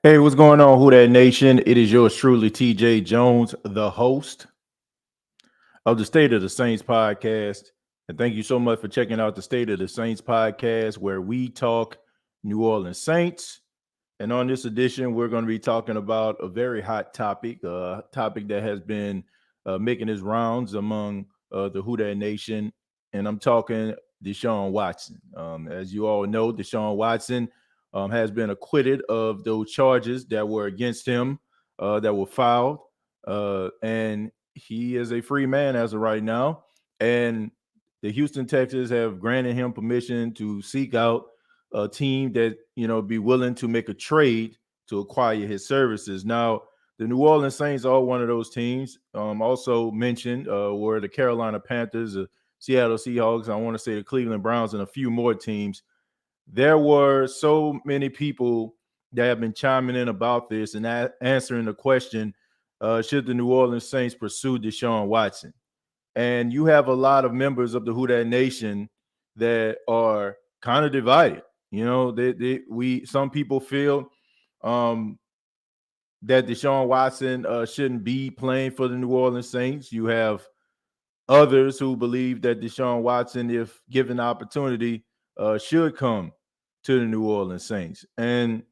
Hey, what's going on, Who That Nation? It is yours truly, TJ Jones, the host of the State of the Saints podcast. And thank you so much for checking out the State of the Saints podcast, where we talk New Orleans Saints. And on this edition, we're going to be talking about a very hot topic, a topic that has been making its rounds among the Who That Nation. And I'm talking Deshaun Watson. As you all know, Deshaun Watson has been acquitted of those charges that were against him that were filed. And he is a free man as of right now. And the Houston Texans have granted him permission to seek out a team that, be willing to make a trade to acquire his services. Now, the New Orleans Saints are one of those teams. Also mentioned were the Carolina Panthers, the Seattle Seahawks, I want to say the Cleveland Browns, and a few more teams. There were so many people that have been chiming in about this and answering the question, should the New Orleans Saints pursue Deshaun Watson? And you have a lot of members of the Who That Nation that are kind of divided. Some people feel that Deshaun Watson shouldn't be playing for the New Orleans Saints. You have others who believe that Deshaun Watson, if given the opportunity, should come to the New Orleans Saints. And,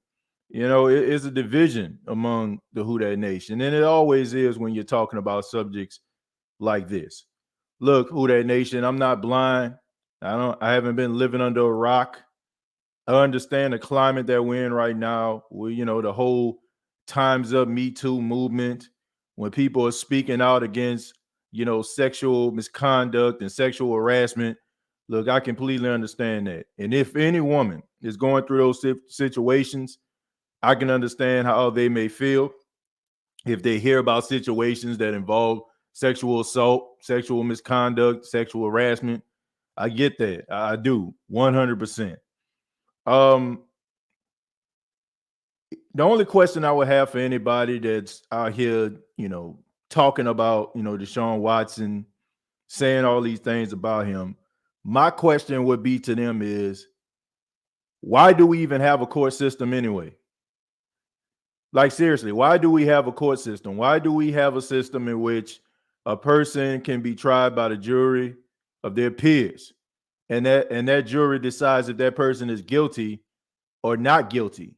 it is a division among the Who That Nation. And it always is when you're talking about subjects like this. Look, Who That Nation, I'm not blind. I haven't been living under a rock. I understand the climate that we're in right now. The whole Time's Up, Me Too movement, when people are speaking out against, sexual misconduct and sexual harassment. Look, I completely understand that. And if any woman is going through those situations, I can understand how they may feel if they hear about situations that involve sexual assault, sexual misconduct, sexual harassment. I get that. I do 100%. The only question I would have for anybody that's out here, talking about, Deshaun Watson, saying all these things about him, my question would be to them is, why do we even have a court system anyway? Like, seriously, why do we have a court system? Why do we have a system in which a person can be tried by the jury of their peers, and that jury decides if that person is guilty or not guilty?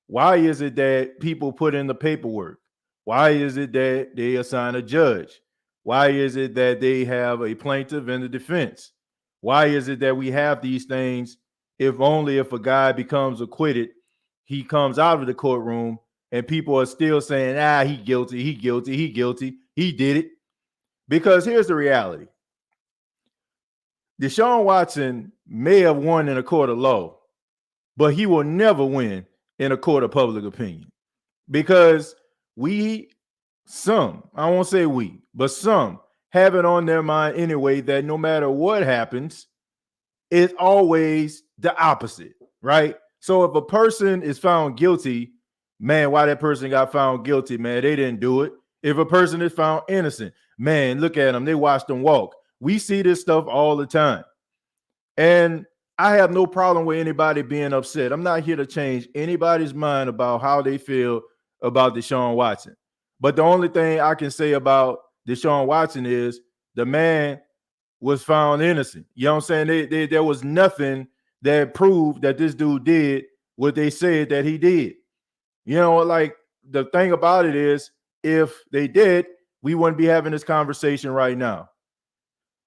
Why is it that people put in the paperwork? Why is it that they assign a judge? Why is it that they have a plaintiff and a defense? Why is it that we have these things if only if a guy becomes acquitted, he comes out of the courtroom and people are still saying, he guilty, he guilty, he guilty, he did it? Because here's the reality. Deshaun Watson may have won in a court of law, but he will never win in a court of public opinion, because some, I won't say we, but some have it on their mind anyway that no matter what happens, it's always the opposite, right? So if a person is found guilty, man, why that person got found guilty, man, they didn't do it. If a person is found innocent, man, look at them, they watched them walk. We see this stuff all the time. And I have no problem with anybody being upset. I'm not here to change anybody's mind about how they feel about Deshaun Watson. But the only thing I can say about Deshaun Watson is the man was found innocent. You know what I'm saying? There was nothing that proved that this dude did what they said that he did. Like, the thing about it is, if they did, we wouldn't be having this conversation right now.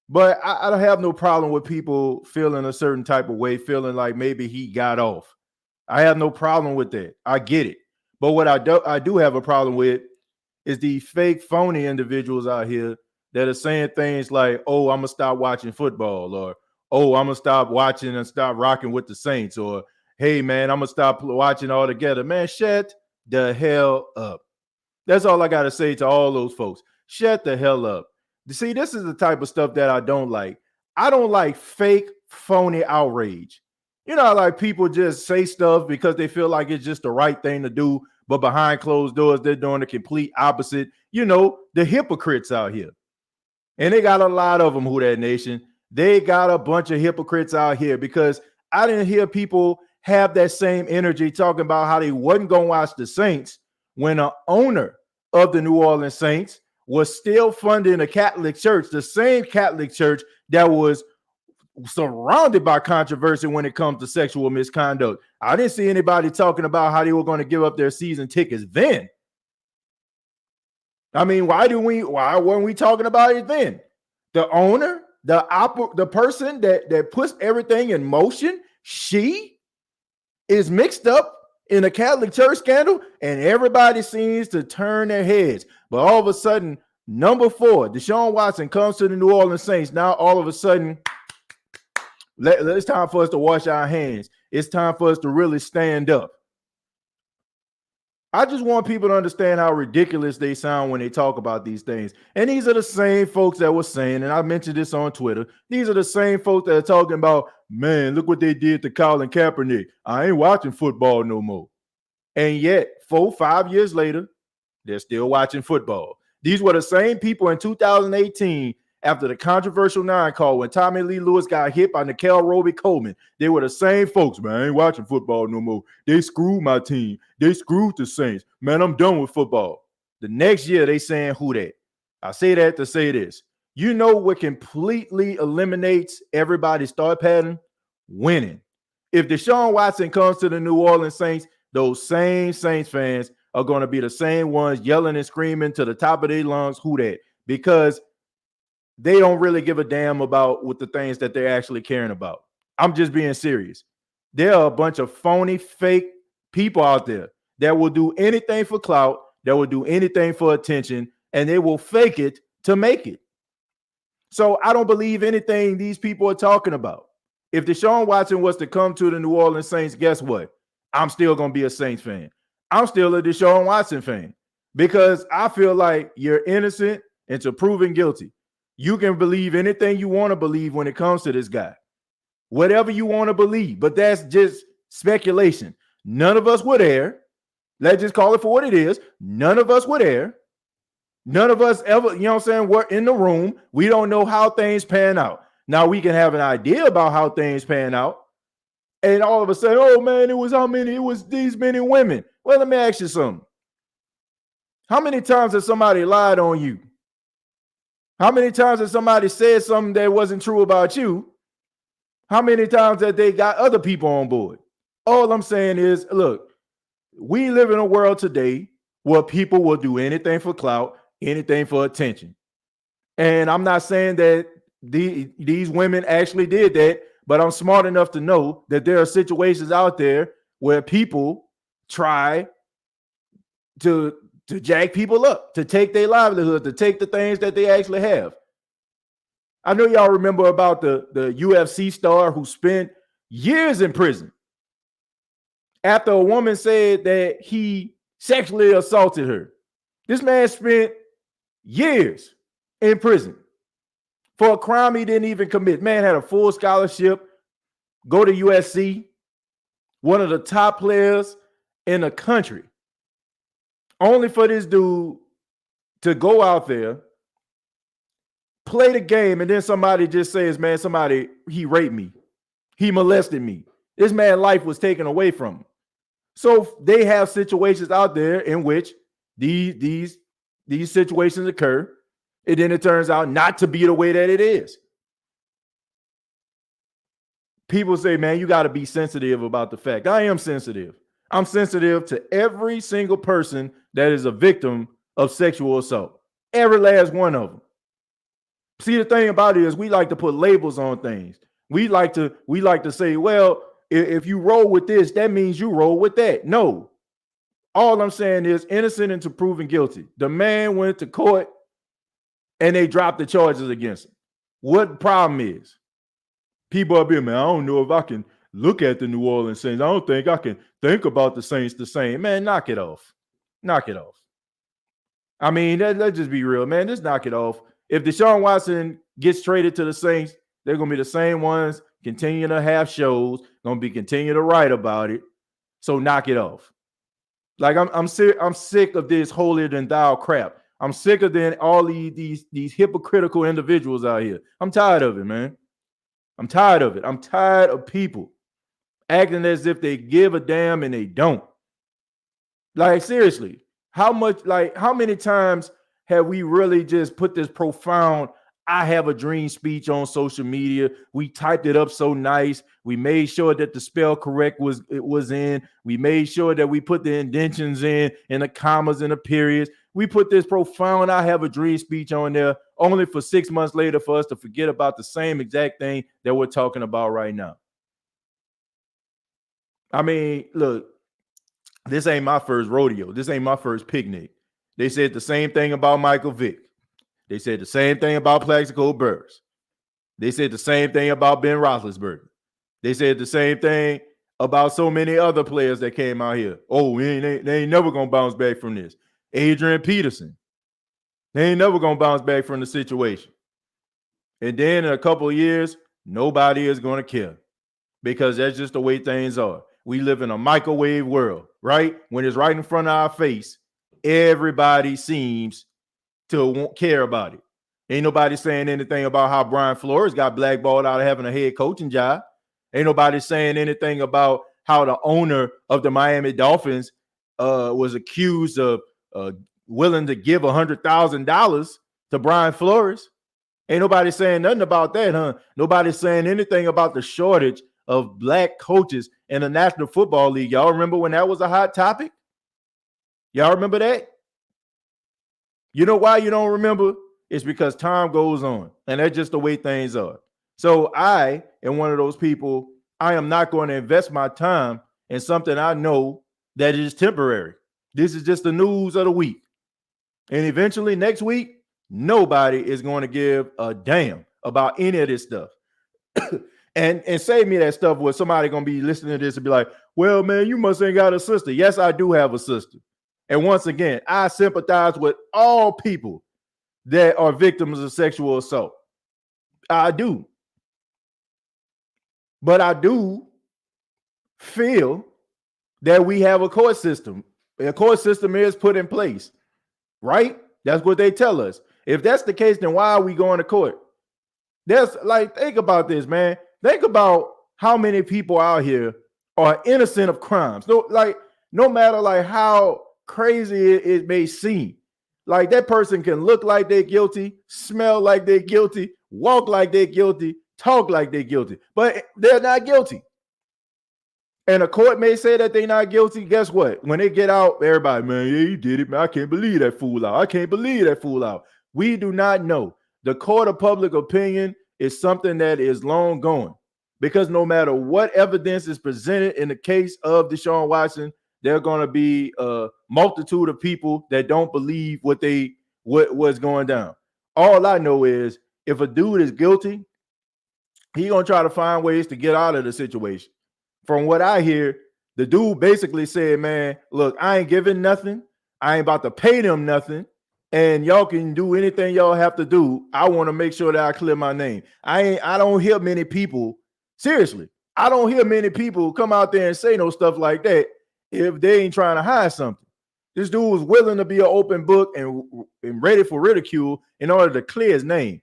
But I don't have no problem with people feeling a certain type of way, feeling like maybe he got off. I have no problem with that. I get it. But what I do have a problem with is the fake, phony individuals out here that are saying things like, oh, I'm going to stop watching football, or, oh, I'm going to stop watching and stop rocking with the Saints, or, hey, man, I'm going to stop watching altogether. Man, shut the hell up. That's all I got to say to all those folks. Shut the hell up. See, this is the type of stuff that I don't like. I don't like fake, phony outrage. Like people just say stuff because they feel like it's just the right thing to do, but behind closed doors, they're doing the complete opposite. The hypocrites out here. And they got a lot of them, Who That Nation. They got a bunch of hypocrites out here, because I didn't hear people have that same energy talking about how they wasn't going to watch the Saints when an owner of the New Orleans Saints was still funding a Catholic church, the same Catholic church that was surrounded by controversy when it comes to sexual misconduct. I didn't see anybody talking about how they were going to give up their season tickets then. I mean, why weren't we talking about it then? The owner, the person that puts everything in motion, she is mixed up in a Catholic church scandal, and everybody seems to turn their heads. But all of a sudden, number 4, Deshaun Watson comes to the New Orleans Saints. Now, all of a sudden, it's time for us to wash our hands. It's time for us to really stand up. I just want people to understand how ridiculous they sound when they talk about these things. And these are the same folks that were saying, and I mentioned this on Twitter, these are the same folks that are talking about, man, look what they did to Colin Kaepernick. I ain't watching football no more. And yet, 4-5 years later, they're still watching football. These were the same people in 2018 after the controversial 9 call when Tommy Lee Lewis got hit by Nickel Roby-Coleman. They were the same folks, man. I ain't watching football no more. They screwed my team. They screwed the Saints. Man, I'm done with football. The next year, they saying who that? I say that to say this. You know what completely eliminates everybody's thought pattern? Winning. If Deshaun Watson comes to the New Orleans Saints, those same Saints fans are going to be the same ones yelling and screaming to the top of their lungs, who that? Because they don't really give a damn about what the things that they're actually caring about. I'm just being serious. There are a bunch of phony, fake people out there that will do anything for clout, that will do anything for attention, and they will fake it to make it. So I don't believe anything these people are talking about. If Deshaun Watson was to come to the New Orleans Saints, guess what? I'm still going to be a Saints fan. I'm still a Deshaun Watson fan because I feel like you're innocent until proven guilty. You can believe anything you want to believe when it comes to this guy. Whatever you want to believe, but that's just speculation. None of us were there. Let's just call it for what it is. None of us were there. None of us ever, you know what I'm saying, were in the room. We don't know how things pan out. Now we can have an idea about how things pan out. And all of a sudden, oh man, it was these many women. Well, let me ask you something. How many times has somebody lied on you? How many times has somebody said something that wasn't true about you? How many times have they got other people on board? All I'm saying is, look, we live in a world today where people will do anything for clout, anything for attention. And I'm not saying that these women actually did that, but I'm smart enough to know that there are situations out there where people try to jack people up, to take their livelihood, to take the things that they actually have. I know y'all remember about the UFC star who spent years in prison after a woman said that he sexually assaulted her. This man spent years in prison for a crime he didn't even commit. Man had a full scholarship, go to USC, one of the top players in the country. Only for this dude to go out there, play the game, and then somebody just says, man, he raped me. He molested me. This man's life was taken away from him. So they have situations out there in which these situations occur, and then it turns out not to be the way that it is. People say, man, you got to be sensitive about the fact. I am sensitive. I'm sensitive to every single person that is a victim of sexual assault. Every last one of them. See, the thing about it is we like to put labels on things. We like to say, well, if you roll with this, that means you roll with that. No. All I'm saying is innocent until proven guilty. The man went to court and they dropped the charges against him. What the problem is? People up here, man, I don't know if I can look at the New Orleans Saints. I don't think I can think about the Saints the same. Man, knock it off. Knock it off. I mean, let's just be real, man. Just knock it off. If Deshaun Watson gets traded to the Saints, they're going to be the same ones continuing to have shows, going to be continuing to write about it. So knock it off. Like I'm sick of this holier than thou crap. I'm sick of all these hypocritical individuals out here. I'm tired of it, man. I'm tired of it. I'm tired of people acting as if they give a damn and they don't. Like, seriously, how many times have we really just put this profound I have a dream speech on social media? We typed it up so nice. We made sure that the spell correct was in. We made sure that we put the indentions in and the commas and the periods. We put this profound I have a dream speech on there only for 6 months later for us to forget about the same exact thing that we're talking about right now. I mean, look, this ain't my first rodeo. This ain't my first picnic. They said the same thing about Michael Vick. They said the same thing about Plaxico Burress. They said the same thing about Ben Roethlisberger. They said the same thing about so many other players that came out here. Oh, they ain't never going to bounce back from this. Adrian Peterson. They ain't never going to bounce back from the situation. And then in a couple of years, nobody is going to care because that's just the way things are. We live in a microwave world, right? When it's right in front of our face, everybody seems to won't care about it. Ain't nobody saying anything about how Brian Flores got blackballed out of having a head coaching job. Ain't nobody saying anything about how the owner of the Miami Dolphins was accused of willing to give $100,000 to Brian Flores. Ain't nobody saying nothing about that, huh? Nobody's saying anything about the shortage of black coaches in the National Football League. Y'all remember when that was a hot topic? Y'all remember that? You know why you don't remember? It's because time goes on, and that's just the way things are. So I am one of those people. I am not going to invest my time in something I know that is temporary. This is just the news of the week. And eventually next week, nobody is going to give a damn about any of this stuff. and save me that stuff where somebody going to be listening to this and be like, well, man, you must ain't got a sister. Yes, I do have a sister. And once again, I sympathize with all people that are victims of sexual assault. I do. But I do feel that we have a court system. A court system is put in place, right? That's what they tell us. If that's the case, then why are we going to court? That's like, think about this, man. Think about how many people out here are innocent of crimes. No matter like how crazy it may seem, like that person can look like they're guilty, smell like they're guilty, walk like they're guilty, talk like they're guilty, but they're not guilty. And a court may say that they're not guilty. Guess what? When they get out, everybody, man, yeah, you did it, man. I can't believe that fool out. I can't believe that fool out. We do not know. The court of public opinion is something that is long gone, because no matter what evidence is presented in the case of Deshaun Watson, there are going to be a multitude of people that don't believe what's going down. All I know is if a dude is guilty, he's going to try to find ways to get out of the situation. From what I hear, the dude basically said, man, look, I ain't giving nothing. I ain't about to pay them nothing. And y'all can do anything y'all have to do. I want to make sure that I clear my name. I don't hear many people, seriously, I don't hear many people come out there and say no stuff like that if they ain't trying to hide something. This dude was willing to be an open book and ready for ridicule in order to clear his name.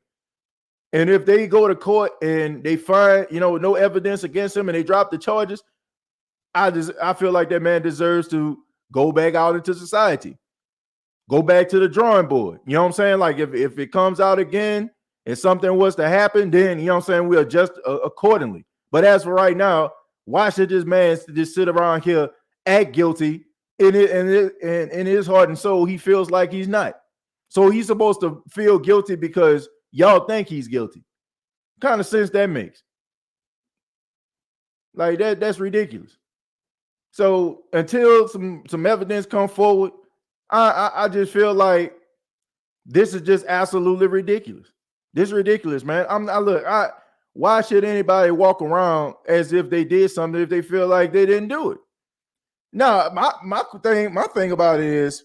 And if they go to court and they find, no evidence against him and they drop the charges, I feel like that man deserves to go back out into society. Go back to the drawing board. You know what I'm saying? Like if it comes out again and something was to happen, then, we'll adjust accordingly. But as for right now, why should this man just sit around here, act guilty, in his heart and soul, he feels like he's not. So he's supposed to feel guilty because y'all think he's guilty. What kind of sense that makes? Like that's ridiculous. So until some evidence come forward, I just feel like this is just absolutely ridiculous. This is ridiculous, man. Why should anybody walk around as if they did something if they feel like they didn't do it? Now, my thing about it is,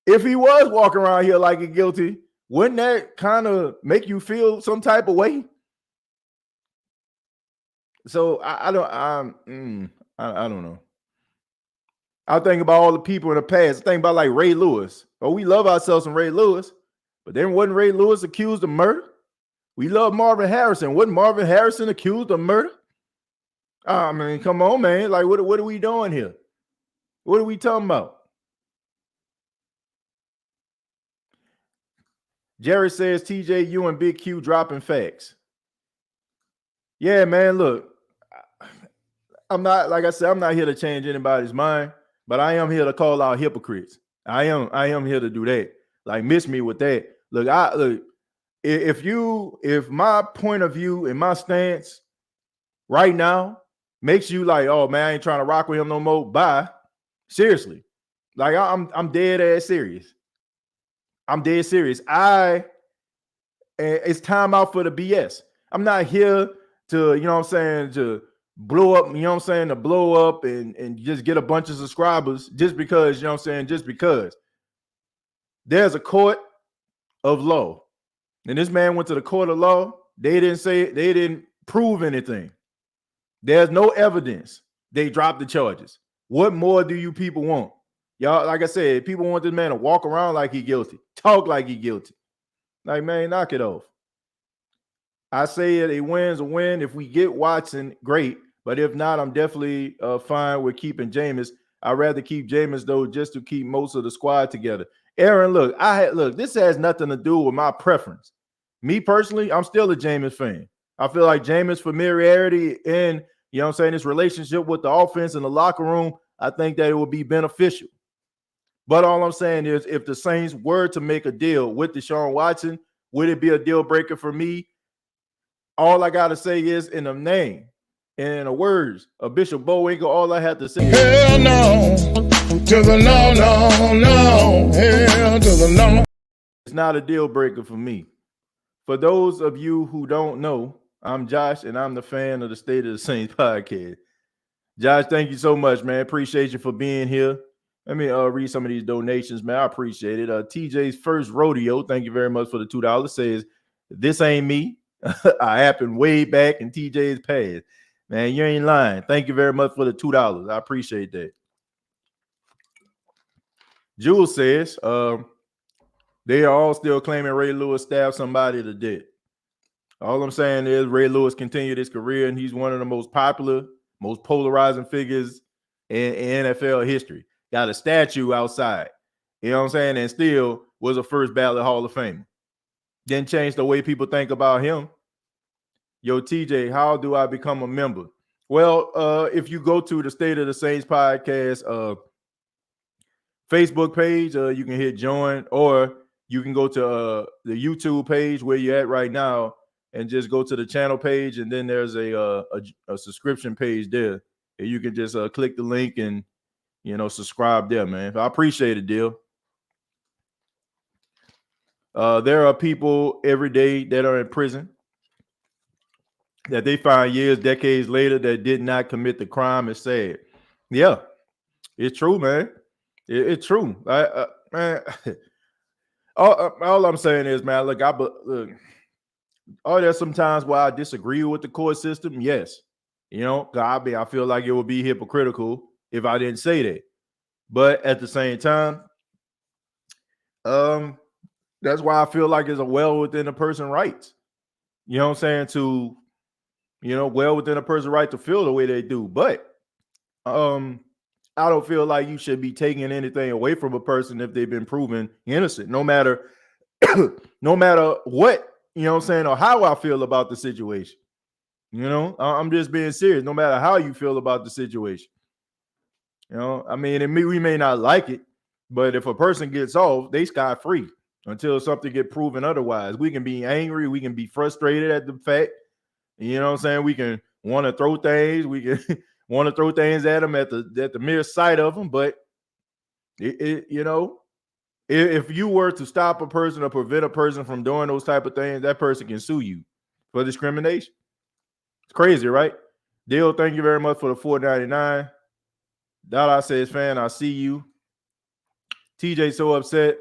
if he was walking around here like he's guilty, wouldn't that kind of make you feel some type of way? So I don't know. I think about all the people in the past. I think about like Ray Lewis. Oh, we love ourselves some Ray Lewis, but then wasn't Ray Lewis accused of murder? We love Marvin Harrison. Wasn't Marvin Harrison accused of murder? I mean, come on, man. Like, what are we doing here? What are we talking about? Jerry says, TJ, you and Big Q dropping facts. Yeah, man, look, I'm not, like I said, I'm not here to change anybody's mind, but I am here to call out hypocrites. I am here to do that. Like, miss me with that. Look, if my point of view and my stance right now makes you like, oh man, I ain't trying to rock with him no more. Bye. Seriously. Like I'm dead ass serious. I'm dead serious. It's time out for the BS. I'm not here to, you know what I'm saying, to blow up, you know what I'm saying, to blow up and just get a bunch of subscribers just because, you know what I'm saying, just because. There's a court of law. And this man went to the court of law. They didn't prove anything. There's no evidence. They dropped the charges. What more do you people want? Y'all, like I said, people want this man to walk around like he guilty, talk like he guilty. Like, man, knock it off. I say it, a win's a win. If we get Watson, great. But if not, I'm definitely fine with keeping Jameis. I'd rather keep Jameis, though, just to keep most of the squad together. Aaron, look, this has nothing to do with my preference. Me personally, I'm still a Jameis fan. I feel like Jameis' familiarity and, you know what I'm saying, his relationship with the offense and the locker room, I think that it would be beneficial. But all I'm saying is, if the Saints were to make a deal with Deshaun Watson, would it be a deal breaker for me? All I got to say is, in the name and in the words of Bishop Bowinkle, all I have to say is, hell no, to the no, no, no, hell to the no. It's not a deal breaker for me. For those of you who don't know, I'm Josh, and I'm the fan of the State of the Saints podcast. Josh, thank you so much, man. Appreciate you for being here. Let me read some of these donations, man. I appreciate it. TJ's First Rodeo, thank you very much for the $2. Says, this ain't me. I happened way back in TJ's past. Man, you ain't lying. Thank you very much for the $2. I appreciate that. Jules says, they are all still claiming Ray Lewis stabbed somebody to death. All I'm saying is Ray Lewis continued his career, and he's one of the most popular, most polarizing figures in NFL history. Got a statue outside, you know what I'm saying, and still was a first ballot Hall of Famer. Didn't change the way people think about him. Yo, TJ, how do I become a member? Well, if you go to the State of the Saints podcast Facebook page, you can hit join, or you can go to the YouTube page where you're at right now and just go to the channel page, and then there's a subscription page there. And you can just click the link and, you know, subscribe there, man. I appreciate it, deal. There are people every day that are in prison that they find years, decades later that did not commit the crime. It's sad. Yeah, it's true, man. It's true. Man, all I'm saying is, man, look, there's some times where I disagree with the court system. Yes. You know, I feel like it would be hypocritical if I didn't say that. But at the same time, that's why I feel like it's a well within a person's rights. You know what I'm saying? To, you know, well within a person's right to feel the way they do. But I don't feel like you should be taking anything away from a person if they've been proven innocent, no matter no matter what, you know what I'm saying, or how I feel about the situation. You know, I'm just being serious, no matter how you feel about the situation. You know, I mean, we may not like it, but if a person gets off, they scot-free until something get proven otherwise. We can be angry, we can be frustrated at the fact, you know what I'm saying, we can want to throw things, we can want to throw things at them at the mere sight of them, but you know, if you were to stop a person or prevent a person from doing those type of things, that person can sue you for discrimination. It's crazy, right? Dale, thank you very much for the $4.99. Dada says, fan, I see you. TJ so upset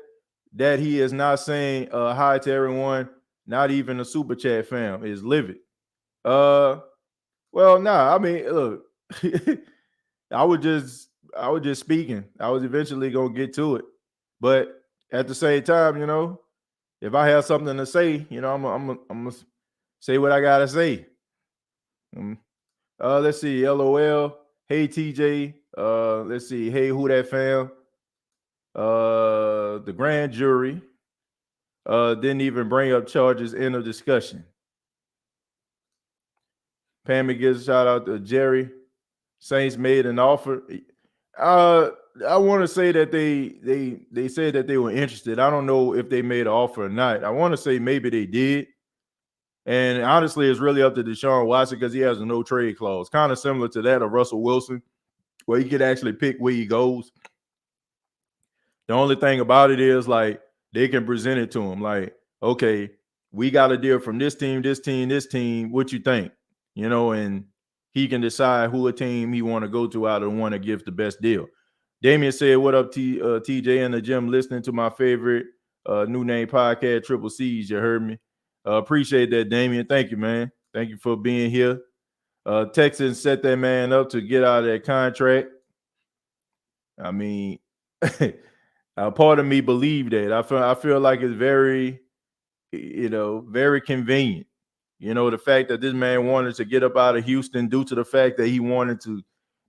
that he is not saying hi to everyone, not even a super chat fam. Is livid. Well, nah, I mean, look, I was just speaking. I was eventually gonna get to it, but at the same time, you know, if I have something to say, you know, I'm gonna say what I gotta say. Let's see. LOL. Hey TJ. Let's see. Hey, who that fam? The grand jury didn't even bring up charges in a discussion. Pammy gives a shout out to Jerry. Saints made an offer. I want to say that they said that they were interested. I don't know if they made an offer or not. I want to say maybe they did. And honestly, it's really up to Deshaun Watson because he has a no trade clause, kind of similar to that of Russell Wilson, where he could actually pick where he goes. The only thing about it is like they can present it to him like, okay, we got a deal from this team, this team, this team. What you think? You know, and he can decide who a team he want to go to out of the one that gives the best deal. Damian said, "What up, TJ in the gym, listening to my favorite new name podcast, Triple C's. You heard me. Appreciate that, Damian. Thank you, man. Thank you for being here. Texans set that man up to get out of that contract. I mean, part of me believe that. I feel like it's very, very convenient. You know, the fact that this man wanted to get up out of Houston due to the fact that he wanted to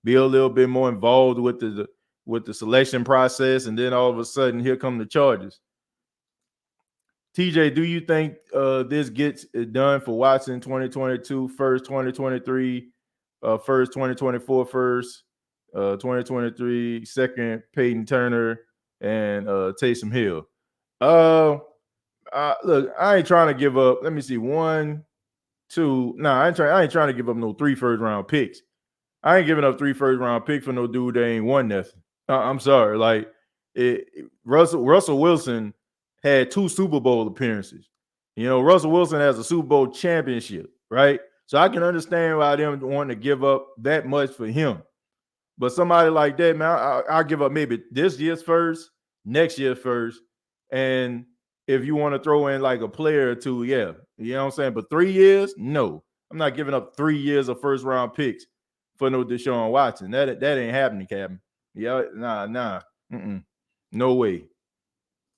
be a little bit more involved with the selection process, and then all of a sudden, here come the charges. TJ, do you think this gets it done for Watson 2022 first, 2023 first, 2024 first, 2023 second, Peyton Turner, and Taysom Hill? Look, I ain't trying to give up. Let me see. 1, 2. No, I ain't trying to give up no 3 first-round picks. I ain't giving up 3 first-round picks for no dude that ain't won nothing. I'm sorry. Like Russell Wilson had 2 Super Bowl appearances. You know, Russell Wilson has a Super Bowl championship, right? So I can understand why them wanting to give up that much for him. But somebody like that, man, I'll give up maybe this year's first, next year's first, and if you want to throw in like a player or two, yeah, you know what I'm saying? But 3 years, no. I'm not giving up 3 years of first-round picks for no Deshaun Watson. That ain't happening, Captain. Yeah, nah. No way.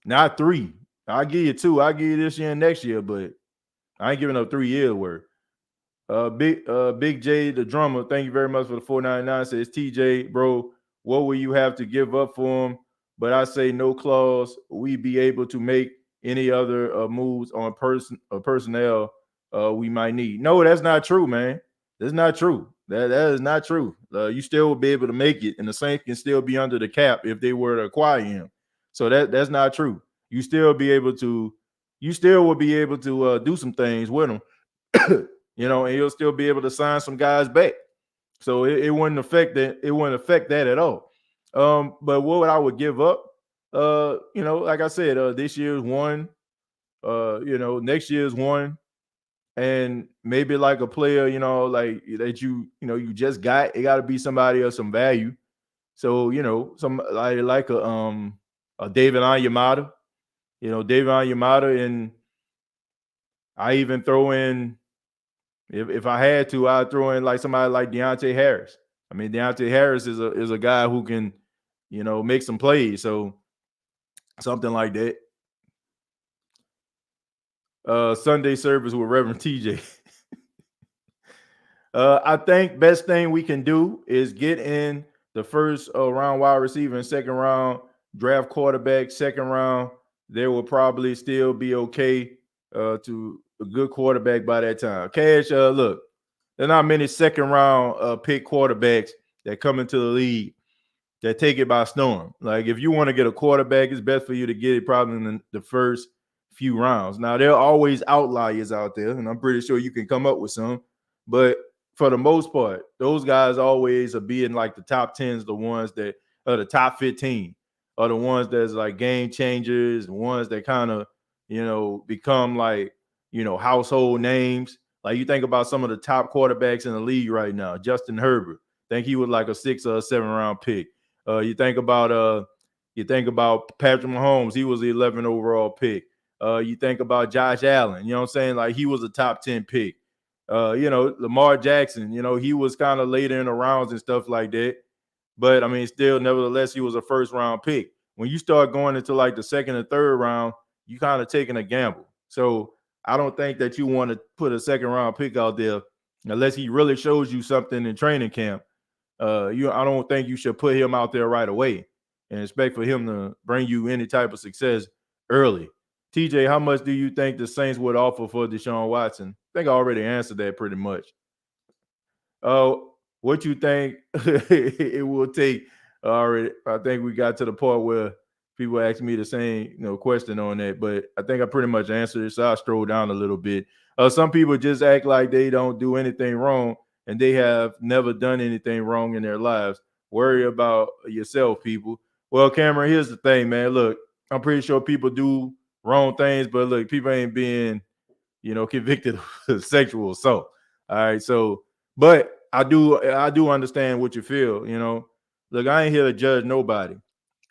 Not 3. I'll give you 2. I'll give you this year and next year, but I ain't giving up 3 years worth. Big J, the drummer, thank you very much for the $4.99. Says TJ, bro, what will you have to give up for him? But I say no clause. We be able to make any other moves on personnel we might need. No, that's not true, man. That's not true. That is not true. You still will be able to make it, and the Saints can still be under the cap if they were to acquire him. So that's not true. You still will be able to do some things with him, you know, and you'll still be able to sign some guys back. So it wouldn't affect that. It wouldn't affect that at all. But what I would give up, like I said, this year's 1, next year's 1, and maybe like a player, like that you just got. It got to be somebody of some value. So somebody like a David Onyemata, David Onyemata, and I even throw in, if I had to, I'd throw in like somebody like Deontay Harris. I mean, Deontay Harris is a guy who can, make some plays. So something like that. Sunday service with Reverend TJ. I think best thing we can do is get in the first round wide receiver and second round draft quarterback. Second round, there will probably still be okay to a good quarterback by that time. Cash, look, there are not many second round pick quarterbacks that come into the league that take it by storm. Like if you want to get a quarterback, it's best for you to get it probably in the first few rounds. Now there are always outliers out there, and I'm pretty sure you can come up with some, but for the most part, those guys always are being like the top 10s, the ones that are the top 15 are the ones that's like game changers, the ones that kind of, become like, household names. Like you think about some of the top quarterbacks in the league right now. Justin Herbert, I think he was like a 6 or 7 round pick. You think about Patrick Mahomes, he was the 11 overall pick. You think about Josh Allen, you know what I'm saying? Like he was a top 10 pick. Lamar Jackson, he was kind of later in the rounds and stuff like that. But I mean, still, nevertheless, he was a first round pick. When you start going into like the second and third round, you kind of taking a gamble. So I don't think that you want to put a second round pick out there unless he really shows you something in training camp. I don't think you should put him out there right away and expect for him to bring you any type of success early. TJ, how much do you think the Saints would offer for Deshaun Watson? I think I already answered that pretty much. What you think it will take? Already, I think we got to the part where people ask me the same, question on that, but I think I pretty much answered it. So I'll stroll down a little bit. Some people just act like they don't do anything wrong, and they have never done anything wrong in their lives. Worry about yourself, people. Well, Cameron, here's the thing, man. Look, I'm pretty sure people do wrong things, but look, people ain't being, convicted of sexual assault. All right, so, but I do understand what you feel. Look, I ain't here to judge nobody,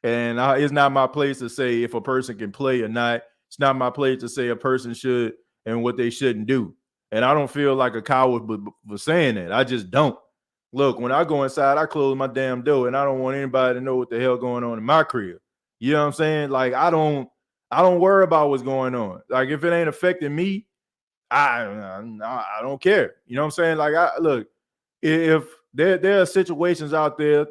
and it's not my place to say if a person can play or not. It's not my place to say a person should and what they shouldn't do. And I don't feel like a coward for saying that. I just don't. Look, when I go inside, I close my damn door, and I don't want anybody to know what the hell going on in my crib. You know what I'm saying? Like, I don't worry about what's going on. Like, if it ain't affecting me, I don't care. You know what I'm saying? Like, look, if there are situations out there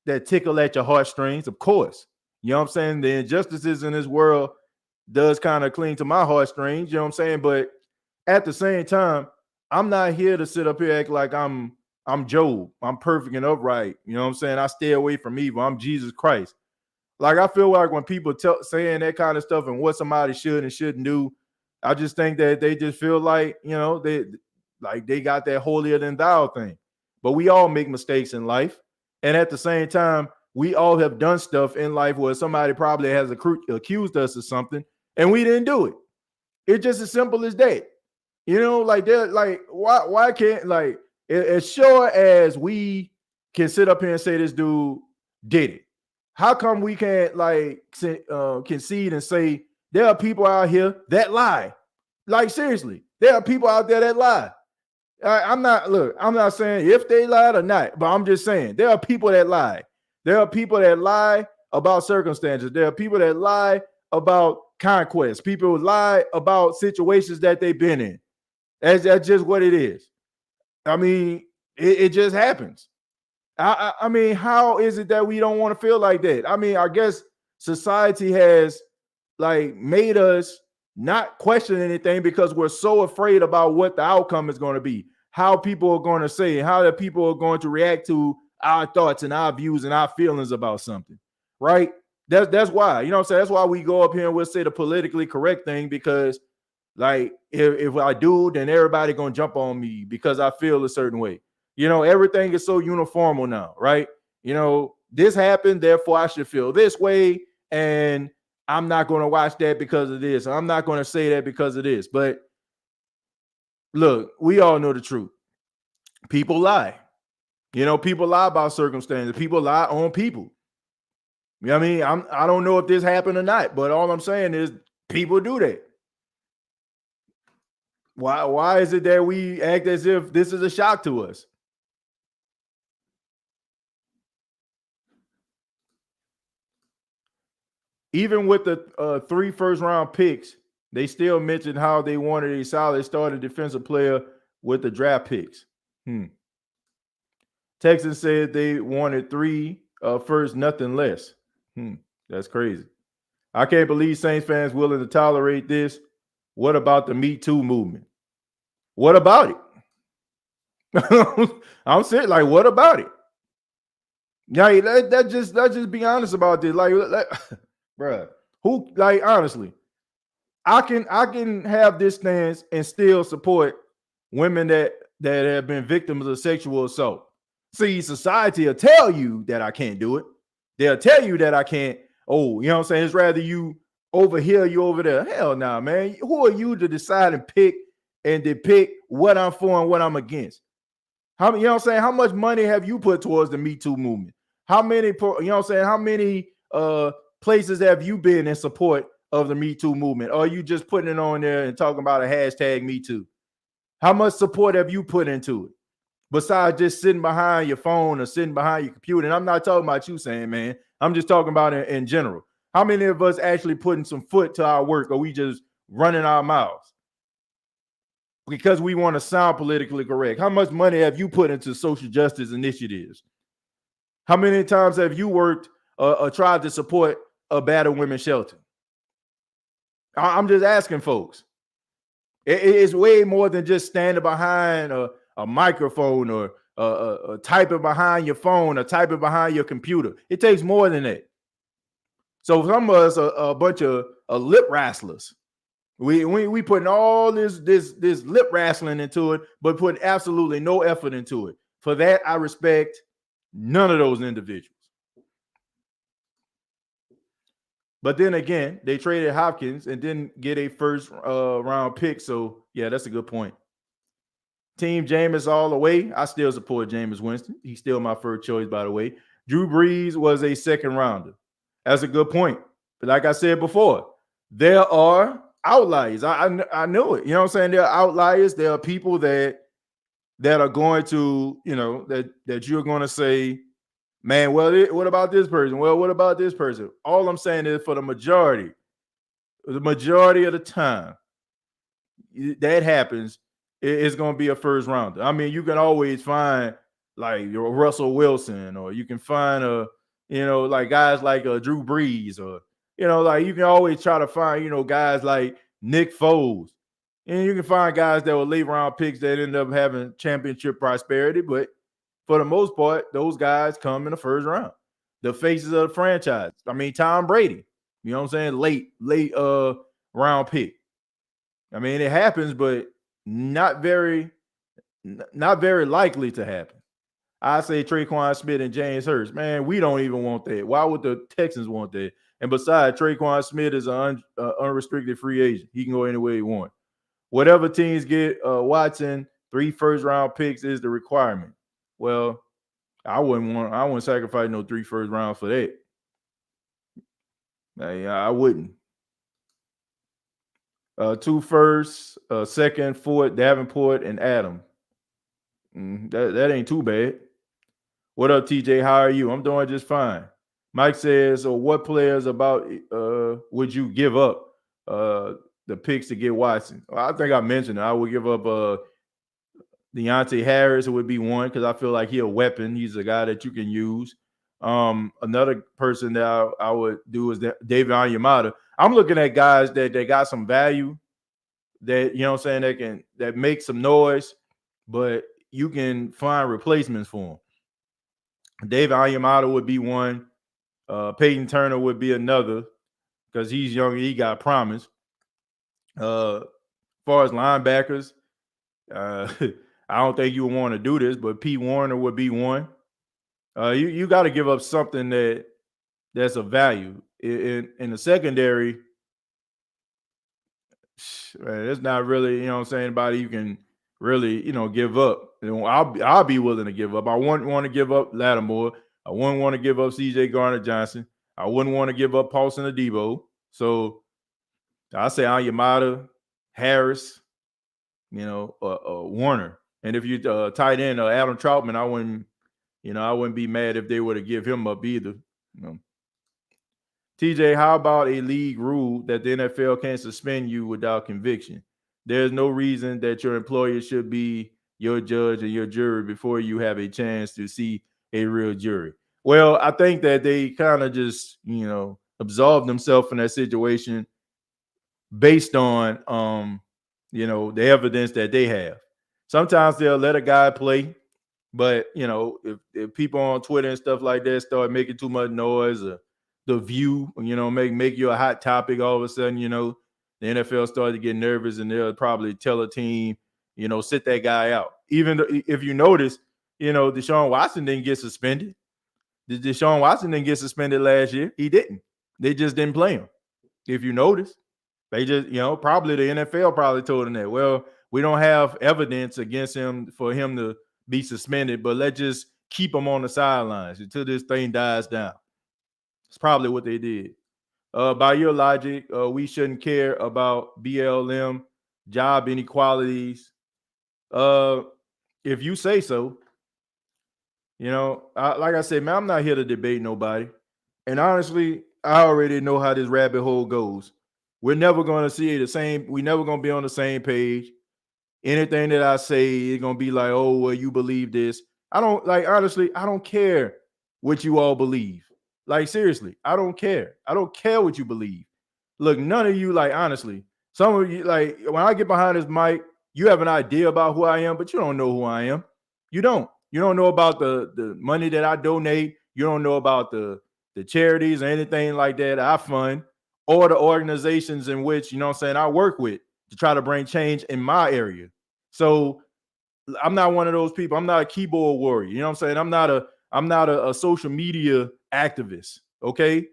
that tickle at your heartstrings, of course. You know what I'm saying? The injustices in this world does kind of cling to my heartstrings, you know what I'm saying? But at the same time, I'm not here to sit up here act like I'm Job. I'm perfect and upright. You know what I'm saying? I stay away from evil. I'm Jesus Christ. Like, I feel like when people saying that kind of stuff and what somebody should and shouldn't do, I just think that they just feel like, they got that holier than thou thing. But we all make mistakes in life. And at the same time, we all have done stuff in life where somebody probably has accused us of something and we didn't do it. It's just as simple as that. They're like, why can't, like, as sure as we can sit up here and say this dude did it, how come we can't concede and say there are people out here that lie? Like, seriously, there are people out there that lie. I'm not saying if they lied or not, but I'm just saying there are people that lie. There are people that lie about circumstances. There are people that lie about conquest. People lie about situations that they've been in. That's just what it is. I mean, it just happens. I mean, how is it that we don't want to feel like that? I mean, I guess society has made us not question anything because we're so afraid about what the outcome is going to be, how people are going to say, how the people are going to react to our thoughts and our views and our feelings about something, right? That's why, you know what I'm saying? That's why we go up here and we'll say the politically correct thing, because if I do, then everybody gonna jump on me because I feel a certain way. Everything is so uniform now, right? This happened, therefore I should feel this way, and I'm not going to watch that because of this. I'm not going to say that because of this. But look, we all know the truth. People lie. People lie about circumstances. People lie on people. You know what I mean? I don't know if this happened or not, but all I'm saying is people do that. Why is it that we act as if this is a shock to us? Even with the 3 first-round picks, they still mentioned how they wanted a solid starting defensive player with the draft picks. Texans said they wanted 3 first, nothing less. That's crazy. I can't believe Saints fans willing to tolerate this. What about the Me Too movement? What about it? I'm saying, what about it? Yeah, let's just be honest about this. Bruh, honestly, I can have this stance and still support women that have been victims of sexual assault. See, society will tell you that I can't do it. They'll tell you that I can't. Oh, you know what I'm saying? It's rather you over here, you over there. Hell no, man. Who are you to decide and pick and depict what I'm for and what I'm against? You know what I'm saying? How much money have you put towards the Me Too movement? How many places have you been in support of the Me Too movement? Or are you just putting it on there and talking about a hashtag Me Too? How much support have you put into it? Besides just sitting behind your phone or sitting behind your computer. And I'm not talking about you saying, man, I'm just talking about it in general. How many of us actually putting some foot to our work, or we just running our mouths? because we want to sound politically correct. How much money have you put into social justice initiatives? How many times have you worked or tried to support a battered women's shelter? I'm just asking folks. It's way more than just standing behind a microphone or typing behind your phone or typing behind your computer. It takes more than that. So some of us are a bunch of lip wrestlers. We putting all this lip wrestling into it, but putting absolutely no effort into it. For that, I respect none of those individuals. But then again, they traded Hopkins and didn't get a first round pick. So yeah, that's a good point. Team Jameis all the way. I still support Jameis Winston. He's still my first choice, by the way. Drew Brees was a second rounder. That's a good point. But like I said before, there are outliers. I know it. You know what I'm saying? There are outliers. There are people that are going to, that you're going to say, man, well, what about this person? Well, what about this person? All I'm saying is for the majority of the time that happens, it's going to be a first rounder. I mean, you can always find like your Russell Wilson, or you can find like guys like Drew Brees, or like you can always try to find guys like Nick Foles, and you can find guys that were late round picks that end up having championship prosperity. But for the most part, those guys come in the first round. The faces of the franchise. I mean, Tom Brady. You know what I'm saying? Late round pick. I mean, it happens, but not very likely to happen. I say Traquan Smith and James Hurst. Man, we don't even want that. Why would the Texans want that? And besides, Traquan Smith is an unrestricted free agent. He can go anywhere he wants. Whatever teams get Watson, 3 first-round picks is the requirement. Well, I wouldn't sacrifice no 3 first rounds for that. I wouldn't. 2 firsts, second, fourth, Davenport, and Adam. That ain't too bad. What up, TJ? How are you? I'm doing just fine. Mike says, so what players about would you give up the picks to get Watson? Well, I think I mentioned it. I would give up Deontay Harris. It would be one because I feel like he's a weapon. He's a guy that you can use. Another person that I would do is David Onyemata. I'm looking at guys that they got some value, that that make some noise, but you can find replacements for them. David Onyemata would be one. Peyton Turner would be another because he's young. He got promise. As far as linebackers, I don't think you would want to do this, but Pete Warner would be one. You got to give up something that's of value. In the secondary, man, it's not really, anybody you can really, give up. I'll be willing to give up. I wouldn't want to give up Lattimore. I wouldn't want to give up C.J. Garner-Johnson. I wouldn't want to give up Paulson Adebo. So I say Onyemata, Harris, Warner. And if you tight end Adam Troutman, I wouldn't be mad if they were to give him up either. TJ, how about a league rule that the NFL can't suspend you without conviction? There's no reason that your employer should be your judge and your jury before you have a chance to see a real jury. Well, I think that they kind of just, absolved themselves in that situation based on, the evidence that they have. Sometimes they'll let a guy play, but, if people on Twitter and stuff like that start making too much noise, or the view, make you a hot topic, all of a sudden, the NFL started to get nervous and they'll probably tell a team, sit that guy out. Even if you notice, Deshaun Watson didn't get suspended. Deshaun Watson didn't get suspended last year. He didn't. They just didn't play him. If you notice, they just, probably the NFL probably told him that, well, we don't have evidence against him for him to be suspended, but let's just keep him on the sidelines until this thing dies down. It's probably what they did. By your logic, we shouldn't care about BLM, job inequalities. If you say so, like I said, man, I'm not here to debate nobody. And honestly, I already know how this rabbit hole goes. We're never going to see the same. We're never going to be on the same page. anything that I say is gonna be like, oh, well, you believe this. I don't like honestly, I don't care what you all believe. Like, seriously, I don't care. I don't care what you believe. Look, none of you, like, honestly, some of you, like, when I get behind this mic, you have an idea about who I am, but you don't know who I am. You don't. You don't know about the money that I donate. You don't know about the charities or anything like that I fund, or the organizations in which, you know what I'm saying, I work with to try to bring change in my area. So I'm not one of those people. I'm not a keyboard warrior. You know what I'm saying? I'm not a social media activist. Okay.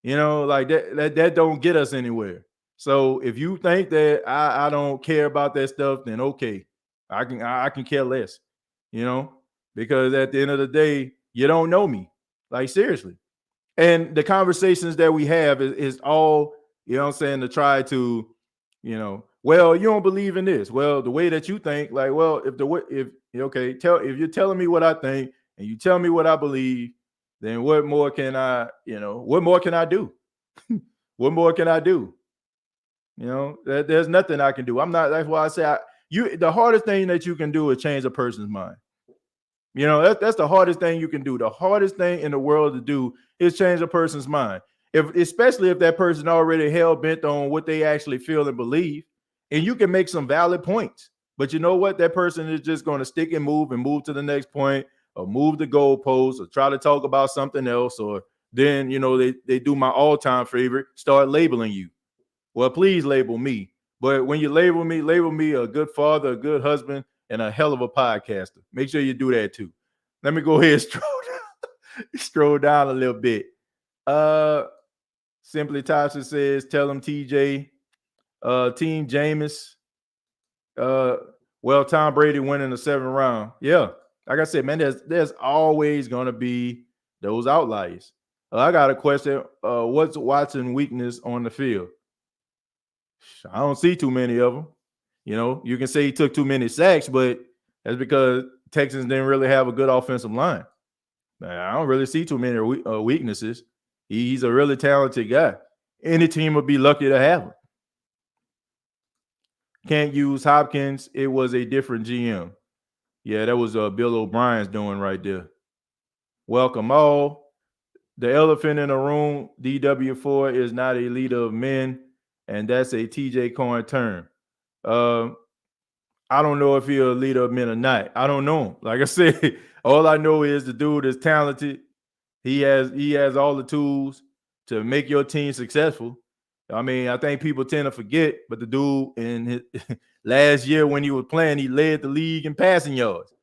You know, like that don't get us anywhere. So if you think that I don't care about that stuff, then okay. I can care less, you know, because at the end of the day, you don't know me. Like, seriously. And the conversations that we have is all, you know what I'm saying, to try to, you know, well, you don't believe in this. Well, the way that you think, like, well, if you're telling me what I think and you tell me what I believe, then what more can I, what more can I do? What more can I do? You know, there's nothing I can do. I'm not, that's why I say the hardest thing that you can do is change a person's mind. You know, that's the hardest thing you can do. The hardest thing in the world to do is change a person's mind. Especially if that person already hell bent on what they actually feel and believe, and you can make some valid points. But you know what? That person is just going to stick and move to the next point, or move the goalposts, or try to talk about something else, or then, they do my all-time favorite, start labeling you. Well, please label me. But when you label me a good father, a good husband, and a hell of a podcaster. Make sure you do that too. Let me go ahead and scroll down a little bit. Simply Tasha says, tell him TJ, Team Jameis. Well, Tom Brady went in the 7th round. Yeah, like I said, man, there's always gonna be those outliers. I got a question. What's Watson weakness on the field? I don't see too many of them. You know, you can say he took too many sacks, but that's because Texans didn't really have a good offensive line. I don't really see too many weaknesses. He's a really talented guy. Any team would be lucky to have him. Can't use Hopkins. It was a different GM. Yeah, that was Bill O'Brien's doing right there. Welcome all. The elephant in the room, DW4 is not a leader of men, and that's a TJ Cohen term. I don't know if he's a leader of men or not. I don't know him. Like I said, all I know is the dude is talented. He has all the tools to make your team successful. I mean, I think people tend to forget, but the dude in his last year when he was playing, he led the league in passing yards.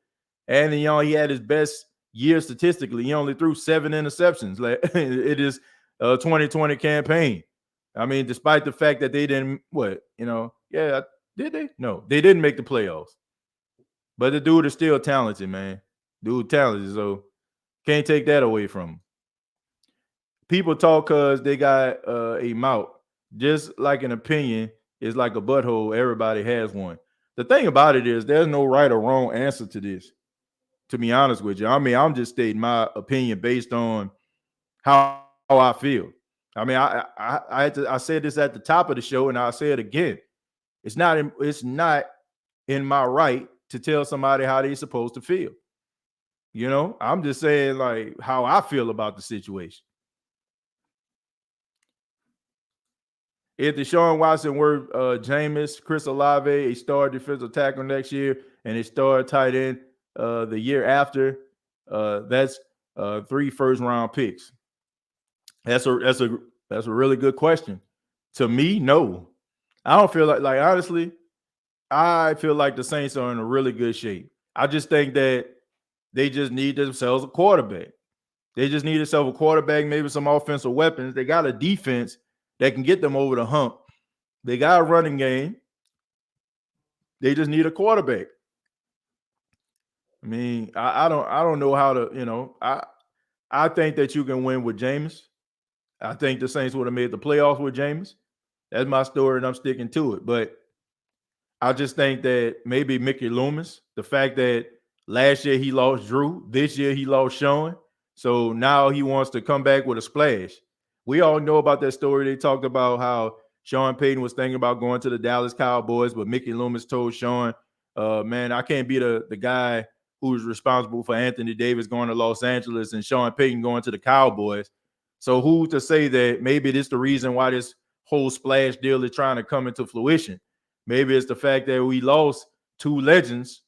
And he had his best year statistically. He only threw 7 interceptions. Like, it is a 2020 campaign. I mean, despite the fact that they didn't, did they? No, they didn't make the playoffs. But the dude is still talented, man. Dude talented, so can't take that away from him. People talk because they got a mouth. Just like an opinion is like a butthole. Everybody has one. The thing about it is there's no right or wrong answer to this, to be honest with you. I mean, I'm just stating my opinion based on how I feel. I mean, I said this at the top of the show, and I'll say it again. It's not in my right to tell somebody how they're supposed to feel. You know, I'm just saying like how I feel about the situation. If Deshaun Watson were Jameis, Chris Olave, a star defensive tackle next year, and a star tight end the year after, that's 3 first-round picks. That's a really good question. To me, no. I don't feel like honestly, I feel like the Saints are in a really good shape. I just think that they just need themselves a quarterback. They just need themselves a quarterback, maybe some offensive weapons. They got a defense that can get them over the hump. They got a running game. They just need a quarterback. I mean, I don't know how to, I think that you can win with Jameis. I think the Saints would have made the playoffs with Jameis. That's my story, and I'm sticking to it. But I just think that maybe Mickey Loomis, the fact that last year he lost Drew, this year he lost Sean, so now he wants to come back with a splash. We all know about that story. They talked about how Sean Payton was thinking about going to the Dallas Cowboys, but Mickey Loomis told Sean, man, I can't be the guy who's responsible for Anthony Davis going to Los Angeles and Sean Payton going to the Cowboys. So who's to say that maybe this is the reason why this whole splash deal is trying to come into fruition? Maybe it's the fact that we lost two legends,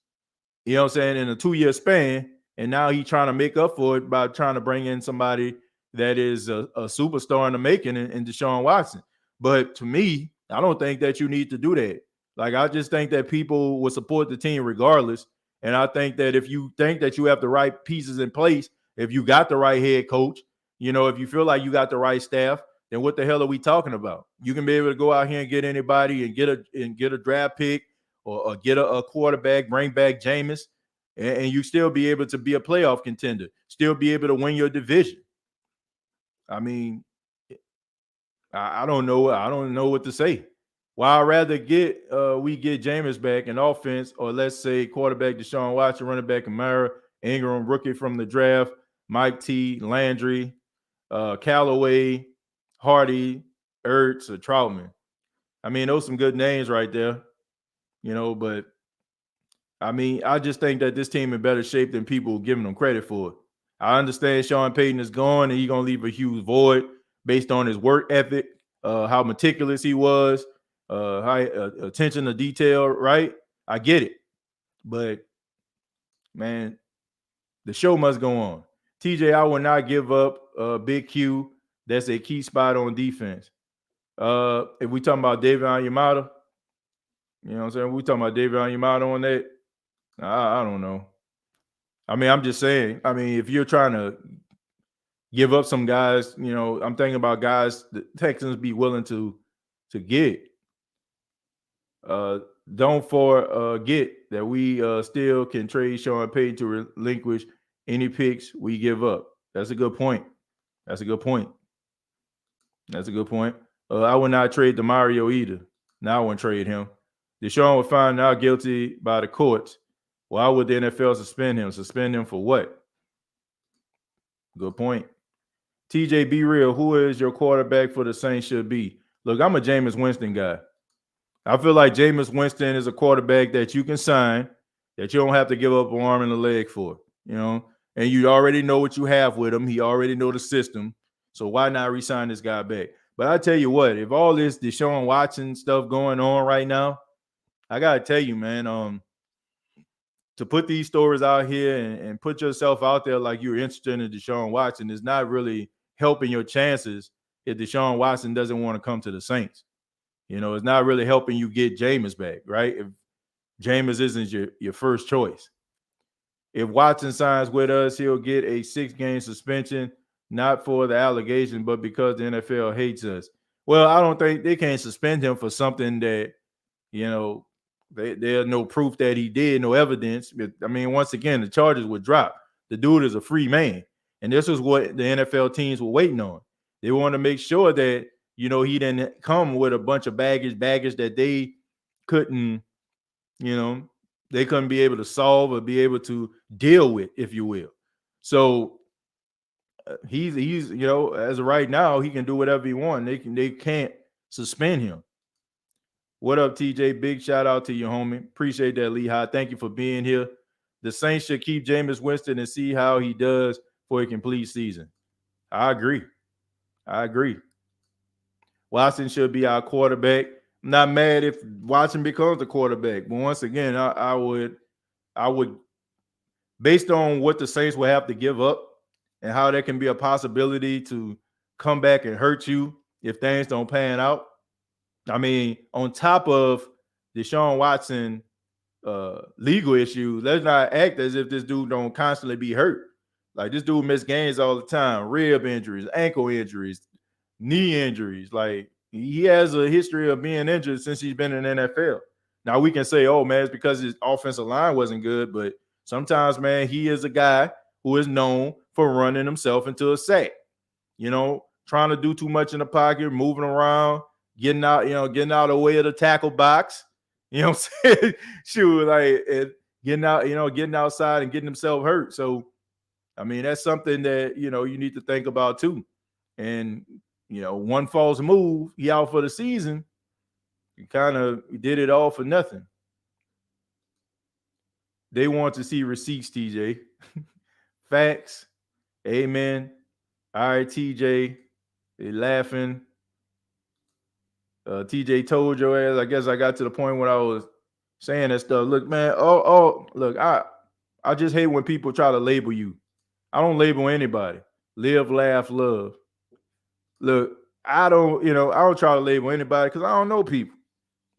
you know what I'm saying, in a 2-year span, and now he's trying to make up for it by trying to bring in somebody that is a superstar in the making in Deshaun Watson. But to me, I don't think that you need to do that. Like, I just think that people will support the team regardless. And I think that if you think that you have the right pieces in place, if you got the right head coach, you know, if you feel like you got the right staff, then what the hell are we talking about? You can be able to go out here and get anybody and get a draft pick or get a quarterback, bring back Jameis, and you still be able to be a playoff contender, still be able to win your division. I mean, I don't know. I don't know what to say. Well, I'd rather we get Jameis back in offense, or let's say quarterback Deshaun Watson, running back Kamara, Ingram, rookie from the draft, Mike T, Landry, Callaway, Hardy, Ertz, or Troutman. I mean, those are some good names right there, you know, but I mean, I just think that this team in better shape than people giving them credit for. I understand Sean Payton is gone and he's going to leave a huge void based on his work ethic, how meticulous he was, high attention to detail, right? I get it. But, man, the show must go on. TJ, I will not give up Big Q. That's a key spot on defense. If we talking about David Onyemata, you know what I'm saying? We talking about David Onyemata on that? I don't know. I mean, I'm just saying. I mean, if you're trying to give up some guys, you know, I'm thinking about guys the Texans be willing to get. Don't forget that we still can trade Sean Payton to relinquish any picks we give up. That's a good point. That's a good point. That's a good point. I would not trade DeMario either. Now I wouldn't trade him. Deshaun was found not guilty by the courts. Why would the NFL suspend him? Suspend him for what? Good point. TJ, be real. Who is your quarterback for the Saints should be? Look, I'm a Jameis Winston guy. I feel like Jameis Winston is a quarterback that you can sign, that you don't have to give up an arm and a leg for, you know, and you already know what you have with him. He already know the system. So why not re-sign this guy back? But I tell you what, if all this Deshaun Watson stuff going on right now, I got to tell you, man, to put these stories out here and put yourself out there like you're interested in Deshaun Watson is not really helping your chances if Deshaun Watson doesn't want to come to the Saints. You know, it's not really helping you get Jameis back, right? If Jameis isn't your first choice. If Watson signs with us, he'll get a 6-game suspension, not for the allegation, but because the NFL hates us. Well, I don't think they can suspend him for something that, you know, there's no proof that he did, no evidence. I mean, once again, the charges would drop. The dude is a free man. And this is what the NFL teams were waiting on. They want to make sure that, you know, he didn't come with a bunch of baggage that they couldn't, you know, they couldn't be able to solve or be able to deal with, if you will. So he's you know, as of right now, he can do whatever he wants. They can't suspend him. What up, TJ? Big shout out to you, homie. Appreciate that, Lehigh. Thank you for being here. The Saints should keep Jameis Winston and see how he does for a complete season. I agree. Watson should be our quarterback. I'm not mad if Watson becomes the quarterback, but once again, I would, based on what the Saints will have to give up and how there can be a possibility to come back and hurt you if things don't pan out. I mean, on top of Deshaun Watson legal issues, let's not act as if this dude don't constantly be hurt. Like, this dude miss games all the time, rib injuries, ankle injuries, knee injuries. Like, he has a history of being injured since he's been in the NFL. Now, we can say, oh, man, it's because his offensive line wasn't good, but sometimes, man, he is a guy who is known for running himself into a sack, you know, trying to do too much in the pocket, moving around, getting out of the way of the tackle box, you know what I'm saying? Shoot, like, getting outside and getting himself hurt. So, I mean, that's something that, you know, you need to think about too. And, you know, one false move, he out for the season. You kind of did it all for nothing. They want to see receipts, TJ. Facts. Amen. All right, TJ. They laughing. TJ told your ass. I guess I got to the point when I was saying that stuff. Look, man. Look. I just hate when people try to label you. I don't label anybody. Live, laugh, love. Look, I don't try to label anybody because I don't know people.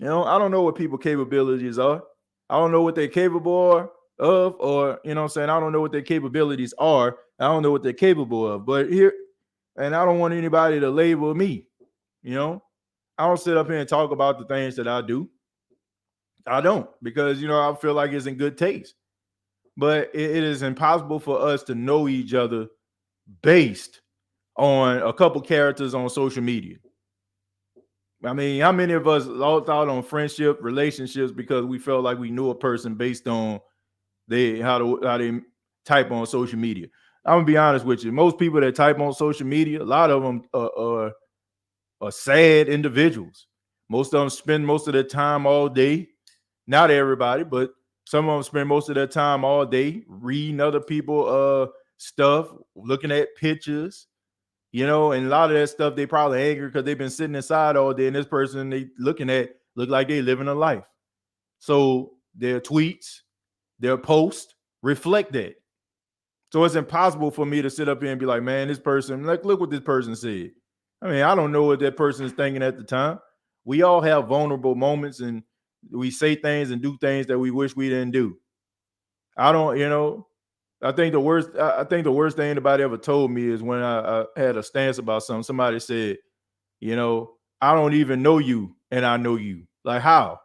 I don't know what people's capabilities are. I don't know what they're capable of, or I don't know what their capabilities are. I don't know what they're capable of. But here, and I don't want anybody to label me. I don't sit up here and talk about the things that I do. I don't, because I feel like it's in good taste. But it is impossible for us to know each other based on a couple characters on social media. I mean, how many of us lost out on friendship, relationships because we felt like we knew a person based on how they type on social media? I'm gonna be honest with you. Most people that type on social media, a lot of them are sad individuals. Most of them spend most of their time all day. Not everybody, but some of them spend most of their time all day reading other people's stuff, looking at pictures. And a lot of that stuff, they probably angry because they've been sitting inside all day, and this person they looking at look like they living a life. So their tweets, their posts reflect that. So it's impossible for me to sit up here and be like, man, this person, look what this person said. I mean, I don't know what that person is thinking at the time. We all have vulnerable moments, and we say things and do things that we wish we didn't do. I don't, I think the worst thing anybody ever told me is when I had a stance about something. Somebody said, I don't even know you, and I know you. Like, how?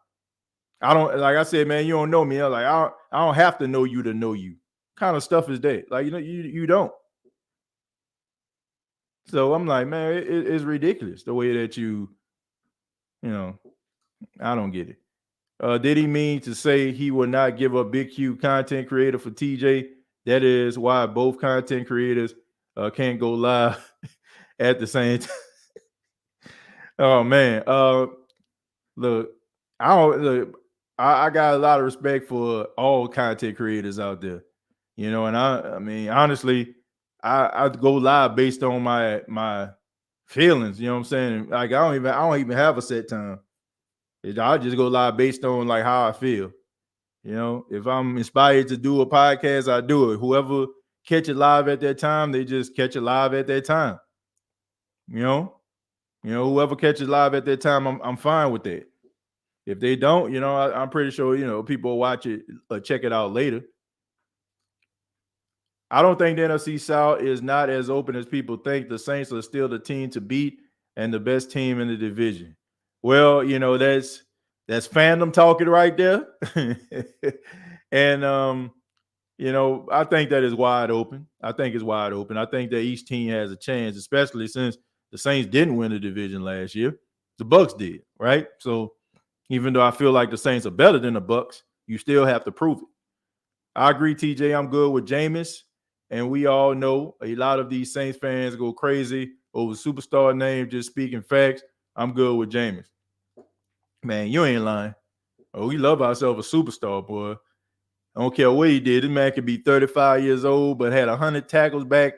I don't, like I said, man, you don't know me. I'm like, I don't have to know you to know you. What kind of stuff is that? Like, you don't. So I'm like, man, it's ridiculous the way that I don't get it. Did he mean to say he would not give up Big Q content creator for TJ? That is why both content creators can't go live at the same time. Oh man, look, I got a lot of respect for all content creators out there, and I mean, honestly, I go live based on my feelings. You know what I'm saying? Like I don't even have a set time. I just go live based on like how I feel. If I'm inspired to do a podcast, I do it. Whoever catch it live at that time, they just catch it live at that time. Whoever catches live at that time, I'm fine with that. If they don't, I'm pretty sure people will watch it or check it out later. I don't think the NFC South is not as open as people think. The Saints are still the team to beat and the best team in the division. Well, that's fandom talking right there. And I think that is wide open. I think it's wide open. I think that each team has a chance, especially since the Saints didn't win the division last year. The Bucs did, right? So even though I feel like the Saints are better than the Bucs, you still have to prove it. I agree, TJ. I'm good with Jameis. And we all know a lot of these Saints fans go crazy over superstar name, just speaking facts. I'm good with Jameis. Man, you ain't lying. Oh, we love ourselves a superstar, boy. I don't care what he did. This man could be 35 years old, but had 100 tackles back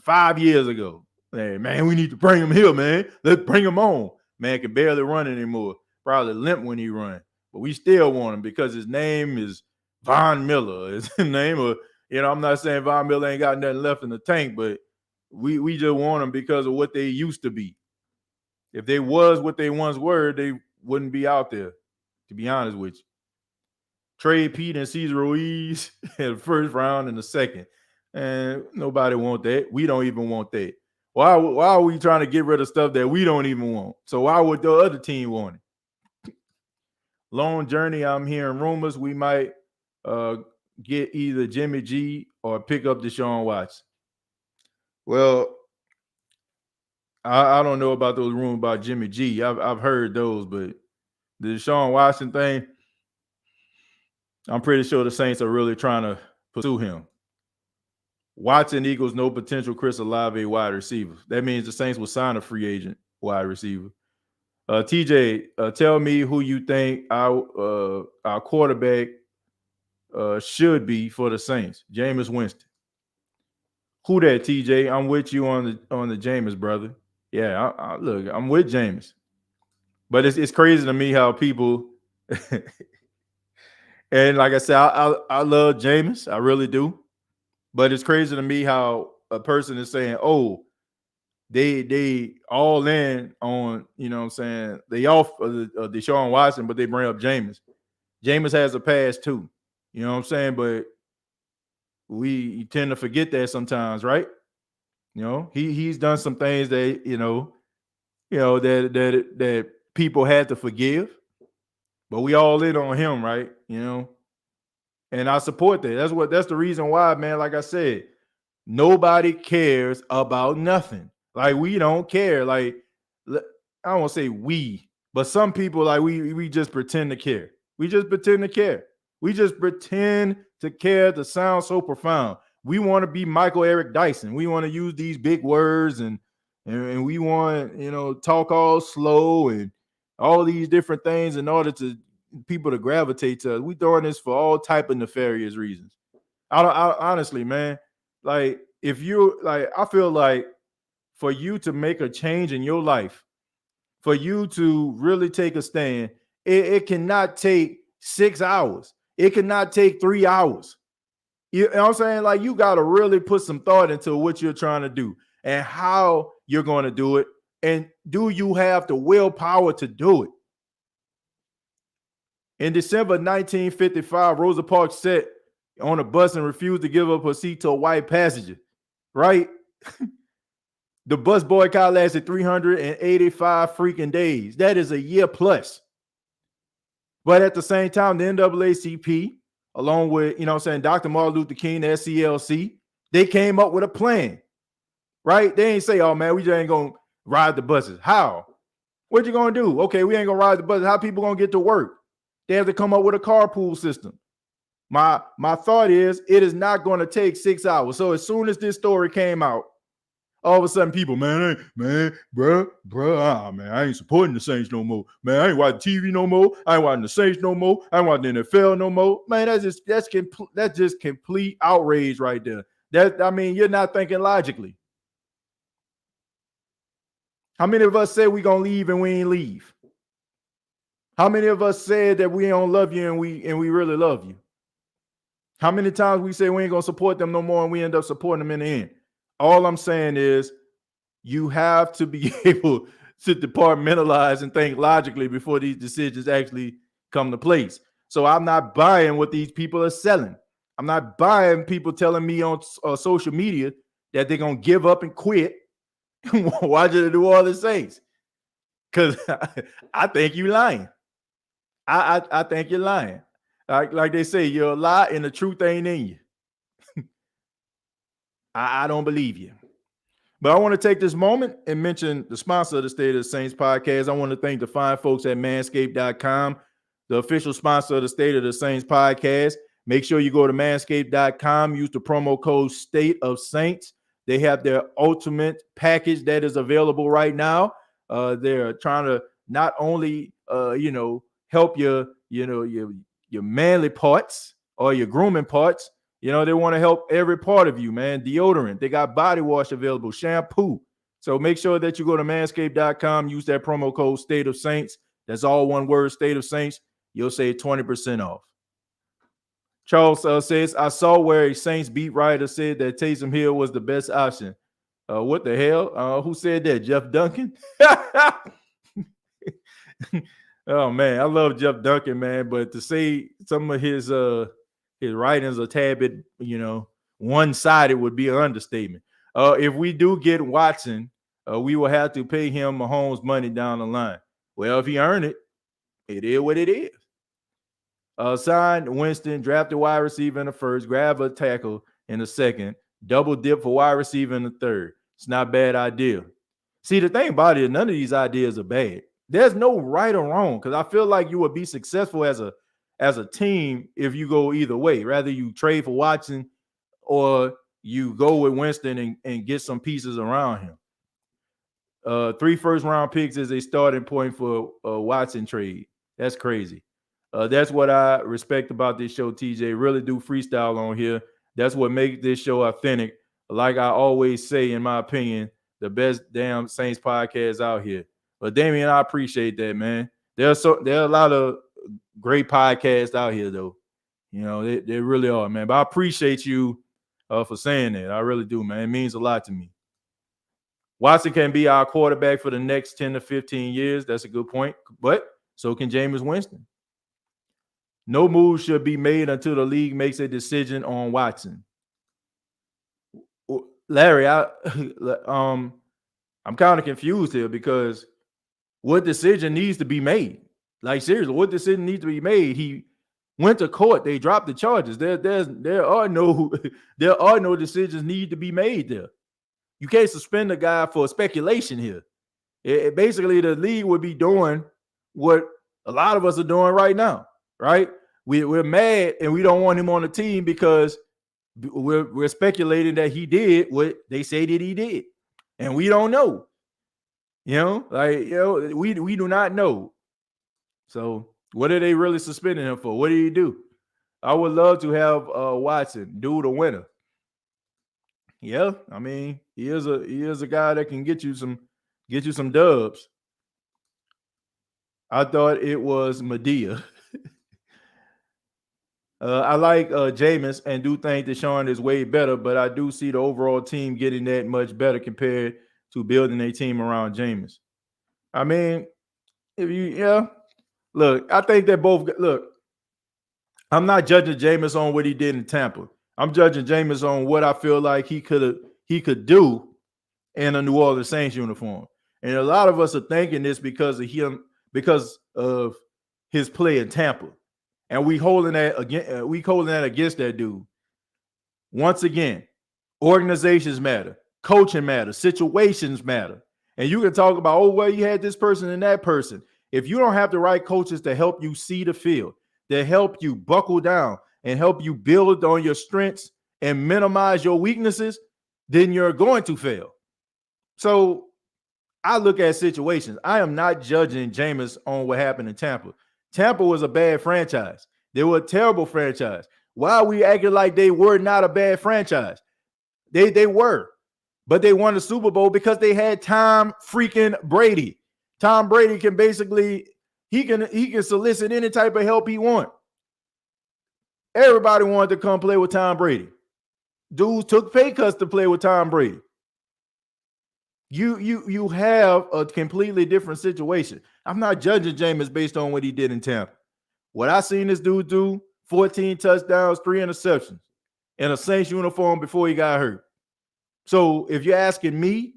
5 years ago. Hey, man, we need to bring him here, man. Let's bring him on. Man can barely run anymore. Probably limp when he run. But we still want him because his name is Von Miller. His name of, I'm not saying Von Miller ain't got nothing left in the tank, but we just want him because of what they used to be. If they was what they once were, they wouldn't be out there, to be honest with you. Trade Pete and Cesar Ruiz in the first round and the second. And nobody want that. We don't even want that. Why are we trying to get rid of stuff that we don't even want? So why would the other team want it? Long journey, I'm hearing rumors we might get either Jimmy G or pick up Deshaun Watson. Well, I don't know about those rumors about Jimmy G. I've heard those, but the Deshaun Watson thing, I'm pretty sure the Saints are really trying to pursue him. Watson equals no potential Chris Olave wide receiver. That means the Saints will sign a free agent wide receiver. TJ, tell me who you think our quarterback should be for the Saints. Jameis Winston. Who that, TJ? I'm with you on the Jameis, brother. Yeah, look, I'm with Jameis. But it's crazy to me how people and like I said, I love Jameis. I really do. But it's crazy to me how a person is saying, oh, they all in on, you know what I'm saying, they off Deshaun Watson, but they bring up Jameis. Jameis has a pass too. You know what I'm saying? But we tend to forget that sometimes, right? You know, he's done some things that, that people had to forgive, but we all in on him, right? You know, and I support that. That's the reason why, man. Like I said, nobody cares about nothing. Like we don't care. Like I don't want to say we, but some people like we just pretend to care. We just pretend to care. We just pretend to care to sound so profound. We want to be Michael Eric Dyson. We want to use these big words and we want, talk all slow and all these different things in order to people to gravitate to us. We doing this for all type of nefarious reasons. I honestly, man, like if you like, I feel like for you to make a change in your life, for you to really take a stand, it cannot take 6 hours. It cannot take 3 hours. You know what I'm saying? Like you got to really put some thought into what you're trying to do and how you're going to do it. And do you have the willpower to do it? In December 1955, Rosa Parks sat on a bus and refused to give up her seat to a white passenger, right? The bus boycott lasted 385 freaking days. That is a year plus. But at the same time, the NAACP, along with, Dr. Martin Luther King, the SCLC, they came up with a plan, right? They ain't say, oh, man, we just ain't going to ride the buses. How? What you going to do? Okay, we ain't going to ride the buses. How people going to get to work? They have to come up with a carpool system. My thought is it is not going to take 6 hours. So as soon as this story came out, all of a sudden people, man, bro, man, I ain't supporting the Saints no more. Man, I ain't watching TV no more. I ain't watching the Saints no more. I ain't watching the NFL no more. Man, that's just complete outrage right there. You're not thinking logically. How many of us said we gonna leave and we ain't leave? How many of us said that we don't love you and we really love you? How many times we say we ain't gonna support them no more and we end up supporting them in the end? All I'm saying is you have to be able to departmentalize and think logically before these decisions actually come to place. So I'm not buying what these people are selling. I'm not buying people telling me on social media that they're going to give up and quit. Why did they do all these things? Because I think you're lying. I think you're lying. Like they say, you're a lie and the truth ain't in you. I don't believe you. But I want to take this moment and mention the sponsor of the State of the Saints podcast. I want to thank the fine folks at Manscaped.com, the official sponsor of the State of the Saints podcast. Make sure you go to Manscaped.com, use the promo code State of Saints. They have their ultimate package that is available right now. They're trying to not only help your manly parts or your grooming parts. They want to help every part of you, man. Deodorant. They got body wash available, shampoo. So make sure that you go to manscaped.com, use that promo code State of Saints. That's all one word, State of Saints. You'll save 20% off. Charles says, I saw where a Saints beat writer said that Taysom Hill was the best option. What the hell? Who said that? Jeff Duncan? Oh, man. I love Jeff Duncan, man. But to say some of his writings a tad bit, one-sided would be an understatement. If we do get Watson, we will have to pay him Mahomes money down the line. Well, if he earned it, it is what it is. Signed Winston, drafted wide receiver in the first, grab a tackle in the second, double dip for wide receiver in the third. It's not a bad idea. See, the thing about it, none of these ideas are bad. There's no right or wrong because I feel like you would be successful as a team if you go either way. Rather you trade for Watson or you go with Winston and get some pieces around him. 3 first-round picks is a starting point for a Watson trade. That's crazy. That's what I respect about this show, TJ. Really do freestyle on here. That's what makes this show authentic. Like I always say, in my opinion, the best damn Saints podcast out here. But Damian, I appreciate that, man. There are a lot of great podcasts out here, though. You know, they really are, man. But I appreciate you for saying that. I really do, man. It means a lot to me. Watson can be our quarterback for the next 10 to 15 years. That's a good point. But so can Jameis Winston. No move should be made until the league makes a decision on Watson. Larry, I'm kind of confused here because what decision needs to be made? Like, seriously, what decision needs to be made? He went to court. They dropped the charges. There are no decisions need to be made there. You can't suspend a guy for speculation here. Basically, the league would be doing what a lot of us are doing right now, right? We're mad and we don't want him on the team because we're speculating that he did what they say that he did, and we don't know. We do not know. So what are they really suspending him for? What did he do? I would love to have Watson do the winner. Yeah, I mean, he is a guy that can get you some dubs. I thought it was Medea. I like Jameis and do think Deshaun is way better, but I do see the overall team getting that much better compared to building a team around Jameis. I mean, look, I think they're both look. I'm not judging Jameis on what he did in Tampa. I'm judging Jameis on what I feel like he could do in a New Orleans Saints uniform. And a lot of us are thinking this because of his play in Tampa. And we holding that against that dude. Once again, organizations matter, coaching matters, situations matter. And you can talk about, oh, well, you had this person and that person. If you don't have the right coaches to help you see the field, that help you buckle down and help you build on your strengths and minimize your weaknesses, then you're going to fail. So I look at situations. I am not judging Jameis on what happened in Tampa. Tampa was a bad franchise. They were a terrible franchise. Why are we acting like they were not a bad franchise? They were, but they won the Super Bowl because they had Tom freaking Brady. Tom Brady can basically he can solicit any type of help he wants. Everybody wanted to come play with Tom Brady. Dudes took pay cuts to play with Tom Brady. You have a completely different situation. I'm not judging Jameis based on what he did in Tampa. What I seen this dude do, 14 touchdowns, 3 interceptions in a Saints uniform before he got hurt. So if you're asking me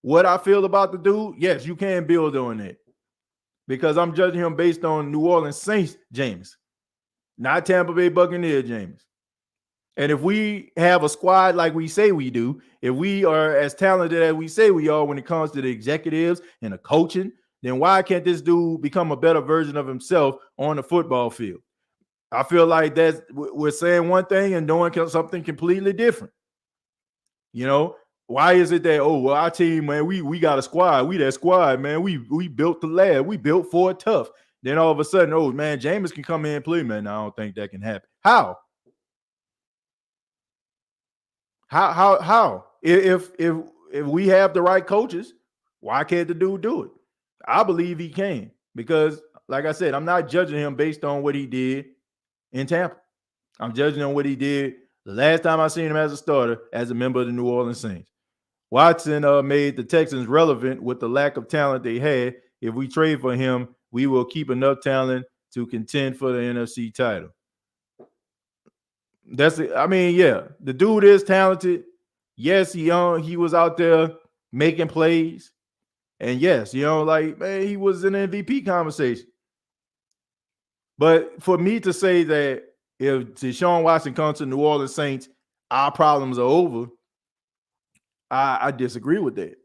what I feel about the dude, yes, you can build on that. Because I'm judging him based on New Orleans Saints Jameis, not Tampa Bay Buccaneers Jameis. And if we have a squad like we say we do, if we are as talented as we say we are when it comes to the executives and the coaching, then why can't this dude become a better version of himself on the football field? I feel like we're saying one thing and doing something completely different. Why is it that, oh, well, our team, man, we got a squad. We that squad, man. We built the lab. We built for it tough. Then all of a sudden, oh, man, Jameis can come in and play, man. I don't think that can happen. How? How? If we have the right coaches, why can't the dude do it? I believe he can because, like I said, I'm not judging him based on what he did in Tampa. I'm judging on what he did the last time I seen him as a starter, as a member of the New Orleans Saints. Watson made the Texans relevant with the lack of talent they had. If we trade for him, we will keep enough talent to contend for the NFC title. The dude is talented. Yes, he was out there making plays. And yes, he was in an MVP conversation. But for me to say that if Deshaun Watson comes to New Orleans Saints, our problems are over, I disagree with that.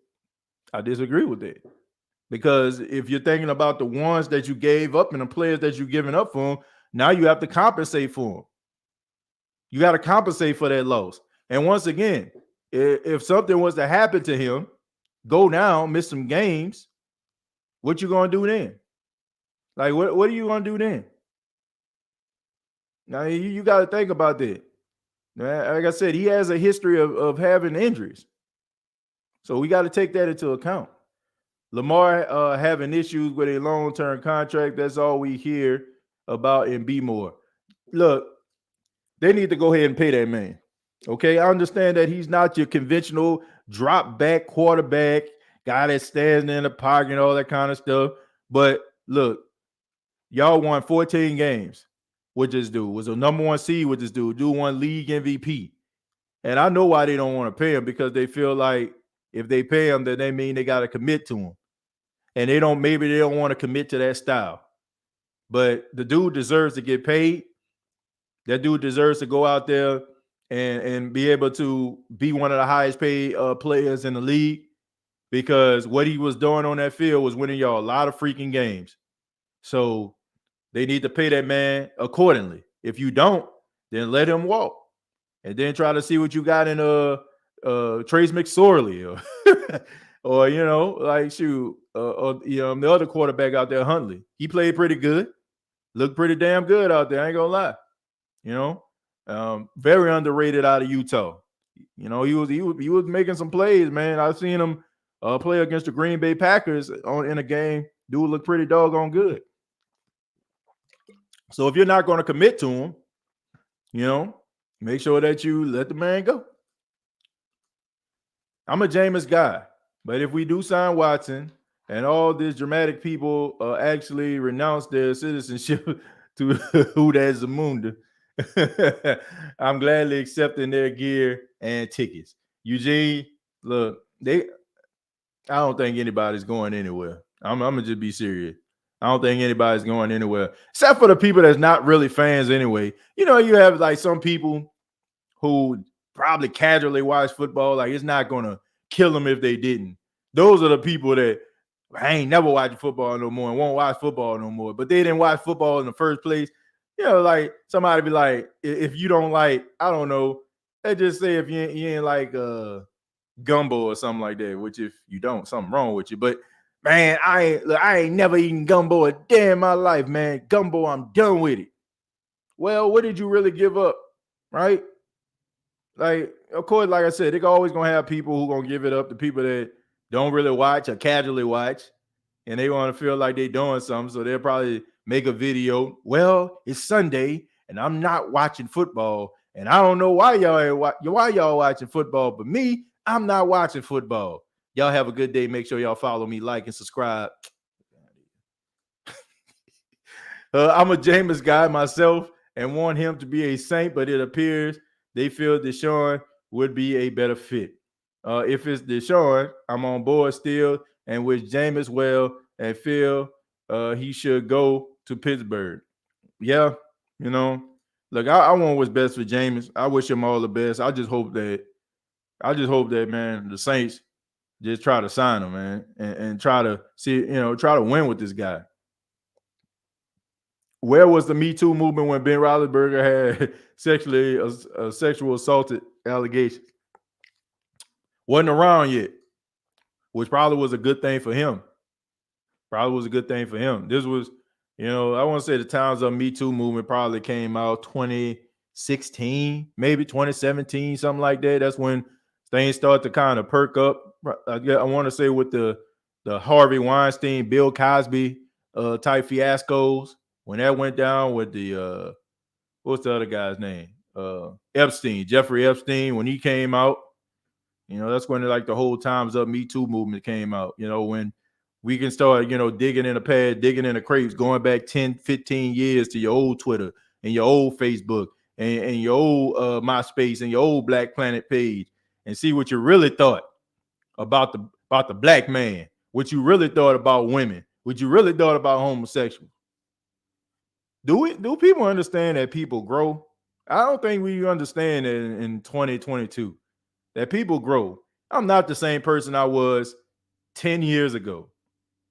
Because if you're thinking about the ones that you gave up and the players that you're giving up for them, now you have to compensate for them. You got to compensate for that loss. And once again, if something was to happen to him, go down, miss some games, what you going to do then? Like, what are you going to do then? Now you got to think about that. Like I said, he has a history of having injuries. So we got to take that into account. Lamar having issues with a long-term contract. That's all we hear about in B more. Look, they need to go ahead and pay that man. Okay, I understand that he's not your conventional drop back quarterback, guy that stands in the pocket and all that kind of stuff. But look, y'all won 14 games with this dude. Was a number one seed with this dude. Dude won league MVP. And I know why they don't want to pay him, because they feel like if they pay him, then they mean they got to commit to him. And maybe they don't want to commit to that style. But the dude deserves to get paid. That dude deserves to go out there and be able to be one of the highest paid players in the league, because what he was doing on that field was winning y'all a lot of freaking games. So they need to pay that man accordingly. If you don't, then let him walk, and then try to see what you got in Trace McSorley or the other quarterback out there, Huntley. He played pretty good, looked pretty damn good out there. I ain't gonna lie. Very underrated out of Utah. He was making some plays, man. I've seen him play against the Green Bay Packers in a game. Dude looked pretty doggone good. So if you're not going to commit to him, make sure that you let the man go. I'm a Jameis guy, but if we do sign Watson and all these dramatic people actually renounce their citizenship to who that Zamunda, I'm gladly accepting their gear and tickets. Eugene, look, I don't think anybody's going anywhere. I'm gonna just be serious. I don't think anybody's going anywhere, except for the people that's not really fans anyway. You have like some people who probably casually watch football. Like, it's not going to kill them if they didn't. Those are the people that I ain't never watching football no more and won't watch football no more. But they didn't watch football in the first place. Like somebody be like, if you don't like, I don't know, they just say if you ain't like gumbo or something like that, which if you don't, something wrong with you. But man, I ain't never eaten gumbo a day in my life, man. Gumbo, I'm done with it. Well, what did you really give up, right? Like, of course, like I said, they're always going to have people who going to give it up to people that don't really watch or casually watch, and they want to feel like they're doing something, so they'll probably make a video. Well, it's Sunday, and I'm not watching football, and I don't know why y'all watching football, but me, I'm not watching football. Y'all have a good day. Make sure y'all follow me, like, and subscribe. I'm a Jameis guy myself and want him to be a Saint, but it appears they feel Deshaun would be a better fit. If it's Deshaun, I'm on board still, and wish Jameis well and feel he should go to Pittsburgh. Yeah, look, I want what's best for Jameis. I wish him all the best. I just hope that, man, the Saints just try to sign him, man, and try to see, try to win with this guy. Where was the Me Too movement when Ben Roethlisberger had sexual assaulted allegations? Wasn't around yet, which probably was a good thing for him. This was, I want to say the Times Up Me Too movement probably came out 2016, maybe 2017, something like that. That's when things start to kind of perk up. I want to say with the Harvey Weinstein, Bill Cosby type fiascos. When that went down with the what's the other guy's name? Jeffrey Epstein, when he came out, that's when like the whole Time's Up Me Too movement came out. When we can start, digging in the pad, digging in the crates, going back 10, 15 years to your old Twitter and your old Facebook and your old MySpace and your old Black Planet page, and see what you really thought about the black man, what you really thought about women, what you really thought about homosexuals. Do people understand that people grow? I don't think we understand that in 2022 that people grow. I'm not the same person I was 10 years ago,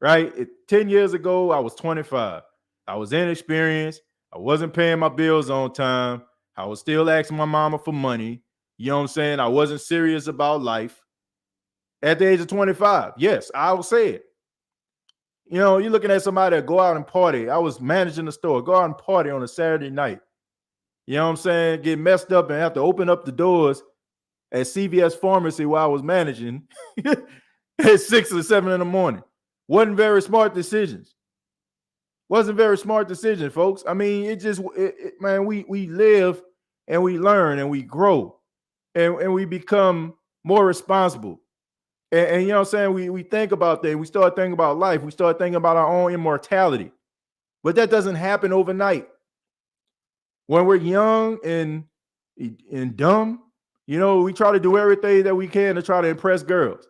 right? 10 years ago, I was 25. I was inexperienced. I wasn't paying my bills on time. I was still asking my mama for money. You know what I'm saying? I wasn't serious about life. At the age of 25, yes, I will say it. You're looking at somebody that go out and party. I was managing the store, go out and party on a Saturday night. You know what I'm saying? Get messed up and have to open up the doors at CVS Pharmacy while I was managing at 6 or 7 in the morning. Wasn't very smart decisions. Wasn't very smart decision, folks. I mean, man, we live and we learn and we grow and we become more responsible. And you know what I'm saying? We think about things. We start thinking about life. We start thinking about our own immortality. But that doesn't happen overnight. When we're young and dumb, you know, we try to do everything that we can to try to impress girls.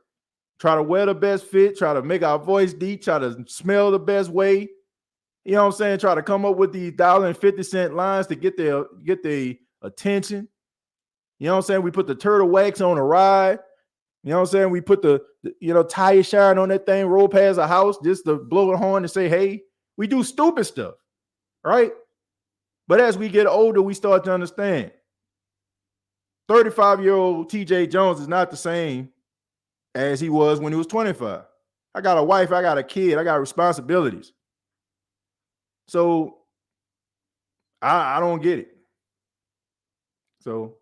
Try to wear the best fit, try to make our voice deep, try to smell the best way. You know what I'm saying? Try to come up with these $1.50 lines to get their attention. You know what I'm saying? We put the turtle wax on a ride. You know what I'm saying? We put the tire shine on that thing, roll past a house just to blow a horn and say, hey, we do stupid stuff, right? But as we get older, we start to understand 35-year-old TJ Jones is not the same as he was when he was 25. I got a wife, I got a kid, I got responsibilities. So I don't get it. So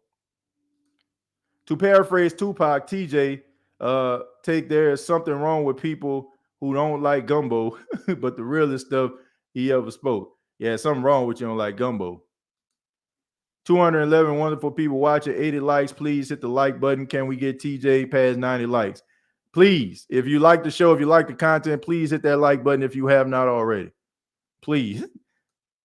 to paraphrase Tupac, TJ, take there is something wrong with people who don't like gumbo, but the realest stuff he ever spoke. Yeah, something wrong with you don't like gumbo. 211 wonderful people watching, 80 likes. Please hit the like button. Can we get TJ past 90 likes? Please, if you like the show, if you like the content, please hit that like button if you have not already. Please.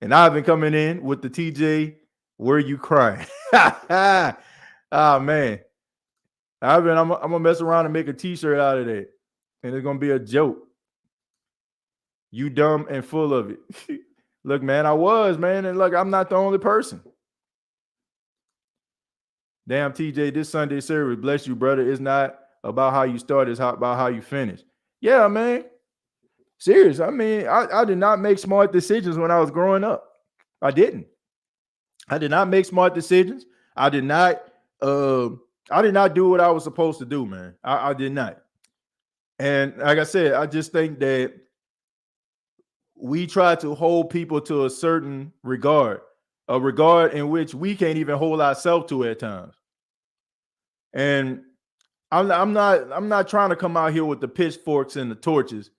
And I've been coming in with the TJ, were you crying? Oh, man. I'm going to mess around and make a t-shirt out of that. And it's going to be a joke. You dumb and full of it. Look, man, I was, man. And look, I'm not the only person. Damn, TJ, this Sunday service, bless you, brother. It's not about how you start, it's about how you finish. Yeah, man. Serious. I mean, I did not make smart decisions when I was growing up. I didn't. I did not make smart decisions. I did not do what I was supposed to do, man. I did not. And like I said, I just think that we try to hold people to a certain regard, a regard in which we can't even hold ourselves to at times. And I'm not trying to come out here with the pitchforks and the torches,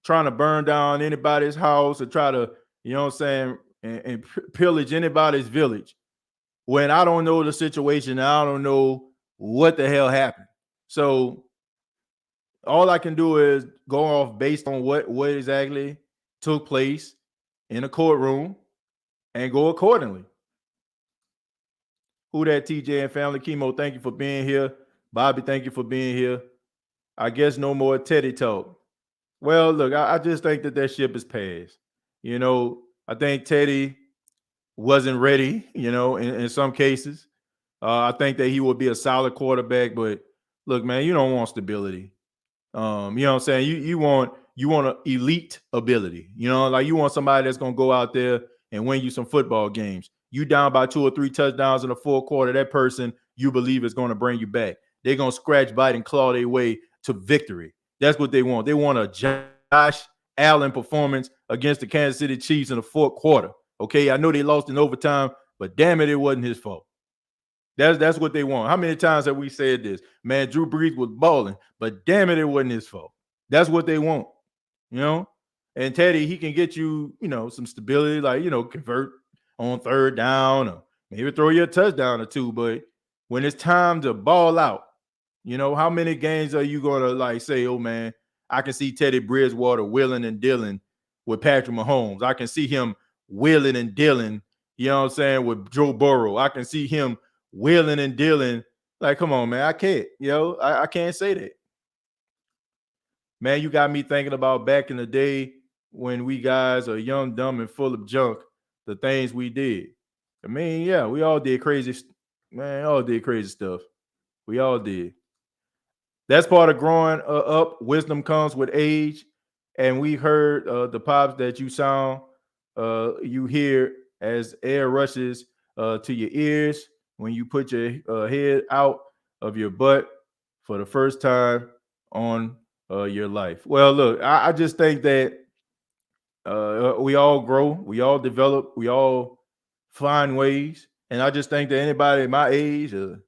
trying to burn down anybody's house or try to, you know what I'm saying, and pillage anybody's village when I don't know the situation. I don't know what the hell happened. So all I can do is go off based on what exactly took place in a courtroom and go accordingly. Who that, TJ and family? Chemo, thank you for being here. Bobby, thank you for being here. I guess no more Teddy talk. Well, look, I just think that ship is passed. You know, I think Teddy wasn't ready, you know, in some cases. I think that he would be a solid quarterback, but look, man, you don't want stability. You know what I'm saying? You want an elite ability. You know, like you want somebody that's going to go out there and win you some football games. You down by 2 or 3 touchdowns in the fourth quarter, that person you believe is going to bring you back. They're going to scratch, bite, and claw their way to victory. That's what they want. They want a Josh Allen performance against the Kansas City Chiefs in the fourth quarter. Okay, I know they lost in overtime, but damn it wasn't his fault. That's what they want. How many times have we said this? Man, Drew Brees was balling, but damn it wasn't his fault. That's what they want, you know? And Teddy, he can get you, you know, some stability, like, you know, convert on third down or maybe throw you a touchdown or two. But when it's time to ball out, you know, how many games are you going to like say, oh, man, I can see Teddy Bridgewater wheeling and dealing with Patrick Mahomes. I can see him wheeling and dealing, you know what I'm saying, with Joe Burrow. I can see him wheeling and dealing. Like, come on, man, I can't, you know, I can't say that. Man, you got me thinking about back in the day when we guys are young, dumb, and full of junk, the things we did. I mean, yeah, we all did crazy, man, all did crazy stuff. We all did. That's part of growing up. Wisdom comes with age. And we heard the pops that you sound, you hear as air rushes to your ears when you put your head out of your butt for the first time on your life. Well, look, I just think that we all grow, we all develop, we all find ways And I just think that anybody my age or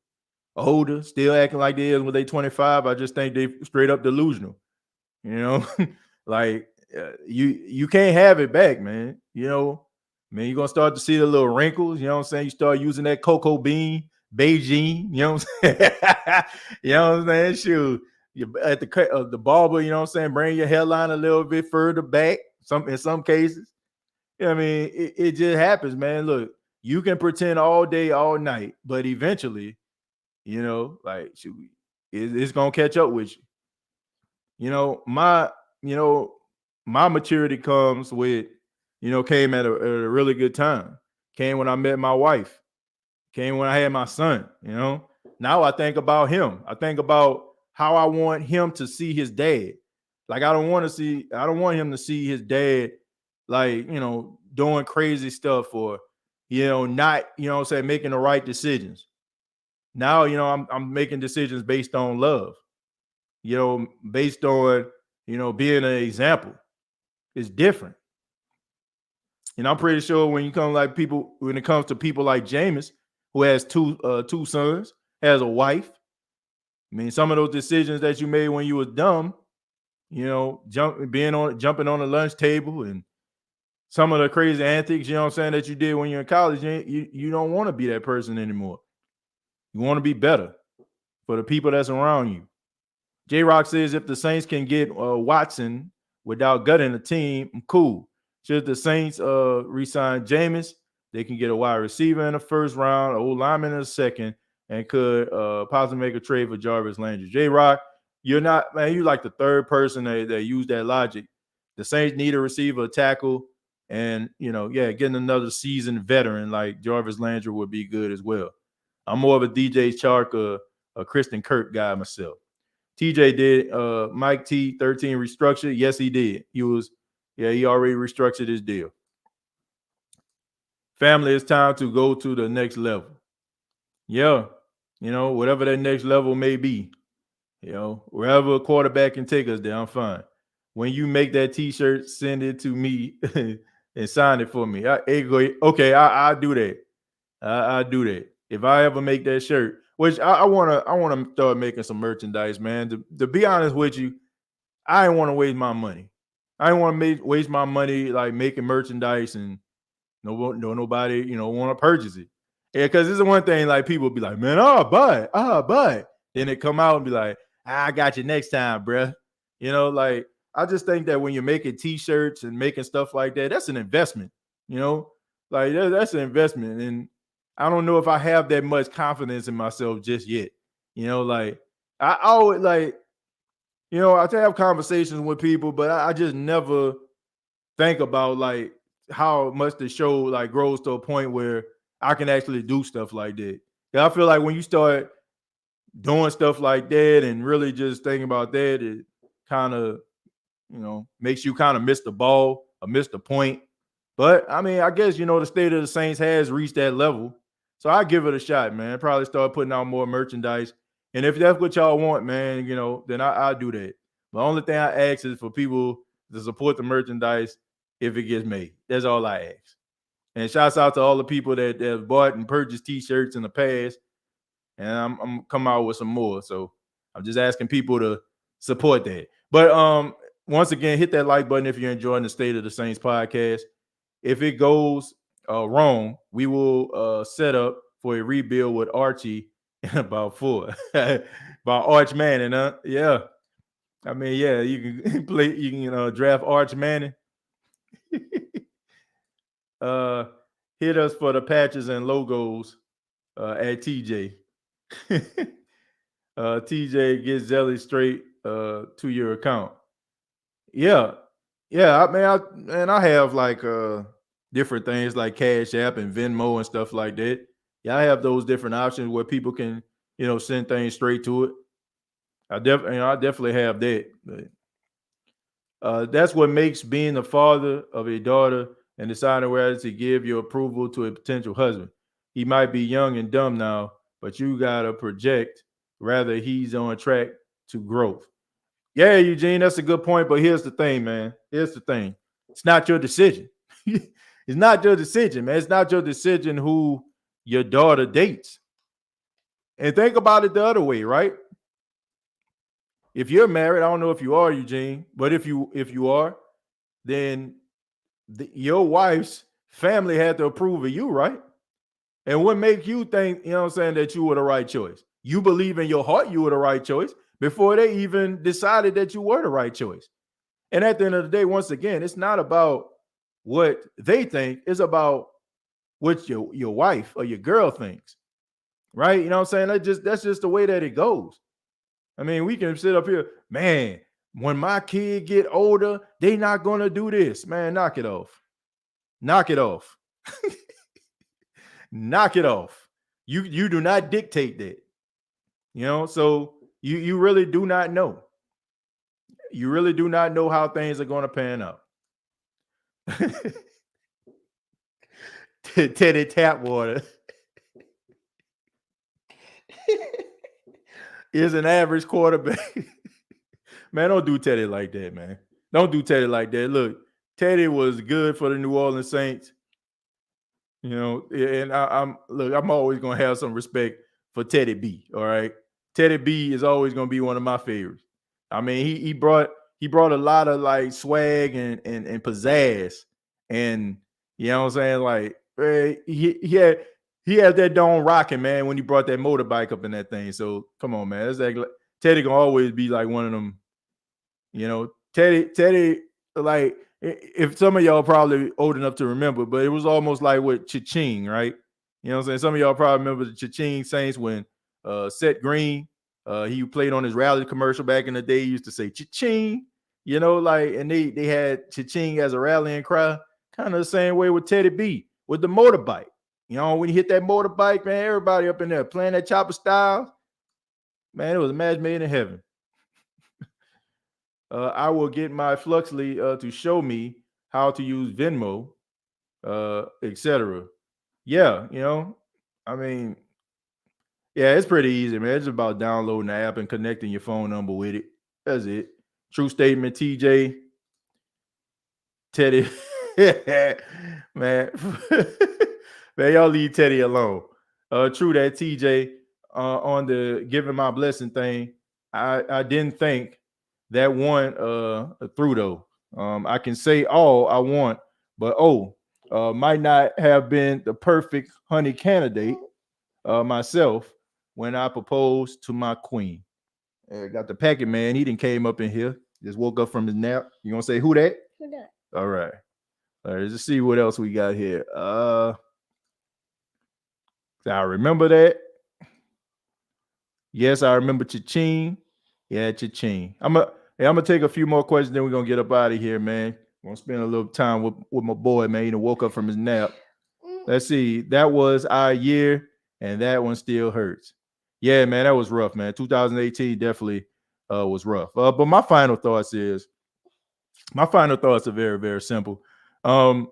older still acting like they is when they 25, I just think they straight up delusional. You know, like you can't have it back, man. You know, man, you're gonna start to see the little wrinkles. You know what I'm saying? You start using that cocoa bean, Beijing. You know what I'm saying? You know what I'm saying? Shoot, you at the barber. You know what I'm saying? Bring your hairline a little bit further back. In some cases, you know what I mean, it just happens, man. Look, you can pretend all day, all night, but eventually, you know, like shoot, it's gonna catch up with you. You know, my maturity comes with, came at a really good time. Came when I met my wife. Came when I had my son. You know, now I think about him. I think about how I want him to see his dad. Like I don't want him to see his dad like, doing crazy stuff or, not, what I'm saying, making the right decisions. Now, I'm making decisions based on love, based on, being an example. It's different. And I'm pretty sure when it comes to people like Jameis, who has two sons, has a wife. I mean, some of those decisions that you made when you was dumb, jumping on the lunch table and some of the crazy antics, that you did when you're in college, you don't want to be that person anymore. You want to be better for the people that's around you. J-Rock says if the Saints can get Watson without gutting the team, I'm cool. Should the Saints re-sign Jameis, they can get a wide receiver in the first round, an old lineman in the second, and could possibly make a trade for Jarvis Landry. J-Rock, you're like the third person that used that logic. The Saints need a receiver, a tackle, and getting another seasoned veteran like Jarvis Landry would be good as well. I'm more of a DJ Chark or a Kristen Kirk guy myself. TJ did Mike T 13 restructure. Yes, he did. He already restructured his deal. Family, it's time to go to the next level. Yeah, whatever that next level may be, wherever a quarterback can take us there, I'm fine. When you make that t-shirt, send it to me and sign it for me. I'll do that. I'll do that. If I ever make that shirt, which I want to start making some merchandise, man. To be honest with you, I didn't want to waste my money. I didn't want to waste my money like making merchandise and nobody, want to purchase it. Yeah, because this is one thing like people be like, man, I'll buy it. Then they come out and be like, I got you next time, bruh. Like I just think that when you're making t-shirts and making stuff like that, that's an investment, like that's an investment. And I don't know if I have that much confidence in myself just yet. Like I always like, I have conversations with people, but I just never think about like how much the show like grows to a point where I can actually do stuff like that. I feel like when you start doing stuff like that and really just thinking about that, it kind of, makes you kind of miss the ball or miss the point. But I mean, I guess, the state of the Saints has reached that level. So I give it a shot, man. Probably start putting out more merchandise. And if that's what y'all want, man, then I'll do that. The only thing I ask is for people to support the merchandise if it gets made. That's all I ask. And shouts out to all the people that have bought and purchased t-shirts in the past. And I'm coming out with some more. So I'm just asking people to support that. But once again, hit that like button if you're enjoying the State of the Saints podcast. If it goes wrong, we will set up for a rebuild with Archie in about 4. By Arch Manning, huh? Yeah. I mean, yeah, you can play, draft Arch Manning. Hit us for the patches and logos at TJ. TJ gets Zelly straight to your account. Yeah. I have like different things like Cash App and Venmo and stuff like that. Yeah, I have those different options where people can, send things straight to it. I definitely have that. But that's what makes being the father of a daughter and deciding whether to give your approval to a potential husband. He might be young and dumb now, but you gotta project rather he's on track to growth. Yeah, Eugene, that's a good point. But here's the thing, man. Here's the thing. It's not your decision. It's not your decision, man. It's not your decision who your daughter dates. And think about it the other way, right? If you're married, I don't know if you are, Eugene, but if you are, then your wife's family had to approve of you, right? And what makes you think, you know what I'm saying, that you were the right choice? You believe in your heart you were the right choice before they even decided that you were the right choice. And at the end of the day, once again, it's not about what they think, it's about what your wife or your girl thinks. Right? You know what I'm saying? That's just the way that it goes. I mean, we can sit up here, man, when my kid get older, they not gonna do this. Man, knock it off. Knock it off. Knock it off. You do not dictate that. You know, so you really do not know. You really do not know how things are going to pan out. Teddy Tapwater is an average quarterback. Man, don't do Teddy like that, man. Don't do Teddy like that. Look, Teddy was good for the New Orleans Saints. You know, and I'm always gonna have some respect for Teddy B. All right, Teddy B is always gonna be one of my favorites. I mean, he brought a lot of like swag and pizzazz, and you know what I'm saying. Like he had that dome rocking, man, when he brought that motorbike up in that thing. So come on, man, it's like Teddy gonna always be like one of them. You know, Teddy like. If some of y'all probably old enough to remember, but it was almost like with Cha-Ching, right? You know what I'm saying? Some of y'all probably remember the Cha-Ching Saints when Seth Green, he played on his rally commercial back in the day. He used to say Cha-Ching, you know, like, and they had Cha-Ching as a rallying cry, kind of the same way with Teddy B with the motorbike. You know, when you hit that motorbike, man, everybody up in there playing that chopper style, man, it was a match made in heaven. I will get my Fluxley to show me how to use Venmo, etc. Yeah, you know, I mean, yeah, it's pretty easy, man. It's about downloading the app and connecting your phone number with it. That's it. True statement, TJ. Teddy. Man. Man, y'all leave Teddy alone. True that, TJ, on the giving my blessing thing, I didn't think that one through though. I can say all I want, but might not have been the perfect honey candidate myself when I proposed to my queen. Got the packet, man. He didn't came up in here. Just woke up from his nap. You gonna say who that? Who that? All right. Let's see what else we got here. I remember that. Yes, I remember Cha-Ching. Yeah, Cha-Ching. I'm gonna take a few more questions, then we're gonna get up out of here, man. I'm gonna spend a little time with my boy, man. He woke up from his nap. Let's see. That was our year, and that one still hurts. Yeah, man, that was rough, man. 2018 definitely was rough. But my final thoughts are very, very simple. I'm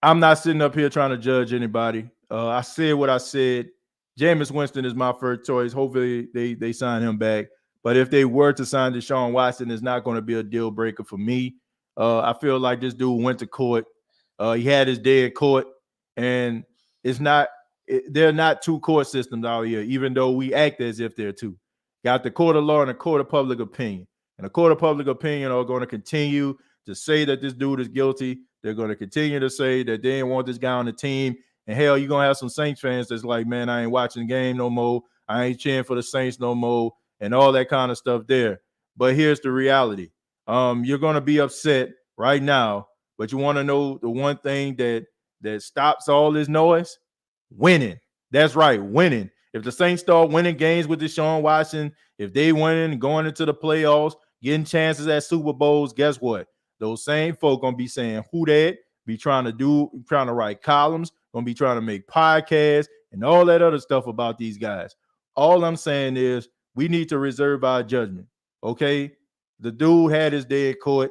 not sitting up here trying to judge anybody. I said what I said. Jameis Winston is my first choice. Hopefully they sign him back. But if they were to sign Deshaun Watson, it's not going to be a deal breaker for me. I feel like this dude went to court. He had his day in court, and there are not two court systems out here, even though we act as if there are two. Got the court of law and the court of public opinion. And the court of public opinion are going to continue to say that this dude is guilty. They're going to continue to say that they didn't want this guy on the team. And hell, you're going to have some Saints fans that's like, man, I ain't watching the game no more. I ain't cheering for the Saints no more, and all that kind of stuff there. But here's the reality. You're going to be upset right now, but you want to know the one thing that stops all this noise? Winning. That's right, winning. If the Saints start winning games with Deshaun Watson, if they winning and going into the playoffs, getting chances at Super Bowls, guess what? Those same folk gonna be saying who that, be trying to write columns, gonna be trying to make podcasts and all that other stuff about these guys. All I'm saying is we need to reserve our judgment. Okay, the dude had his day in court.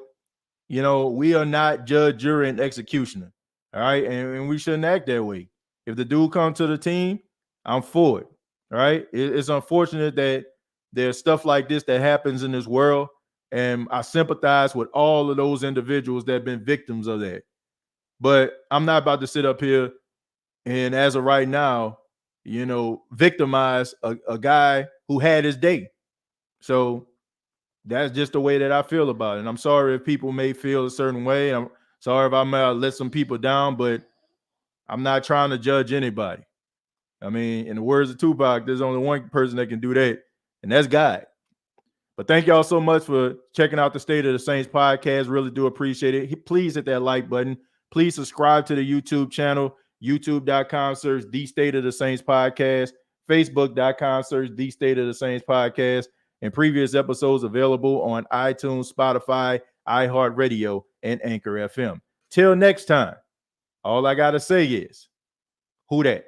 You know, we are not judge, jury, and executioner. All right, and we shouldn't act that way. If the dude comes to the team, I'm for it. All right, it's unfortunate that there's stuff like this that happens in this world. And I sympathize with all of those individuals that have been victims of that. But I'm not about to sit up here and as of right now, victimize a guy who had his day. So that's just the way that I feel about it. And I'm sorry if people may feel a certain way. I'm sorry if I may have let some people down, but I'm not trying to judge anybody. I mean, in the words of Tupac, there's only one person that can do that, and that's God. But thank y'all so much for checking out the State of the Saints podcast. Really do appreciate it. Please hit that like button. Please subscribe to the YouTube channel, youtube.com, search The State of the Saints podcast, facebook.com, search The State of the Saints podcast, and previous episodes available on iTunes, Spotify, iHeartRadio, and Anchor FM. Till next time, all I got to say is, who dat?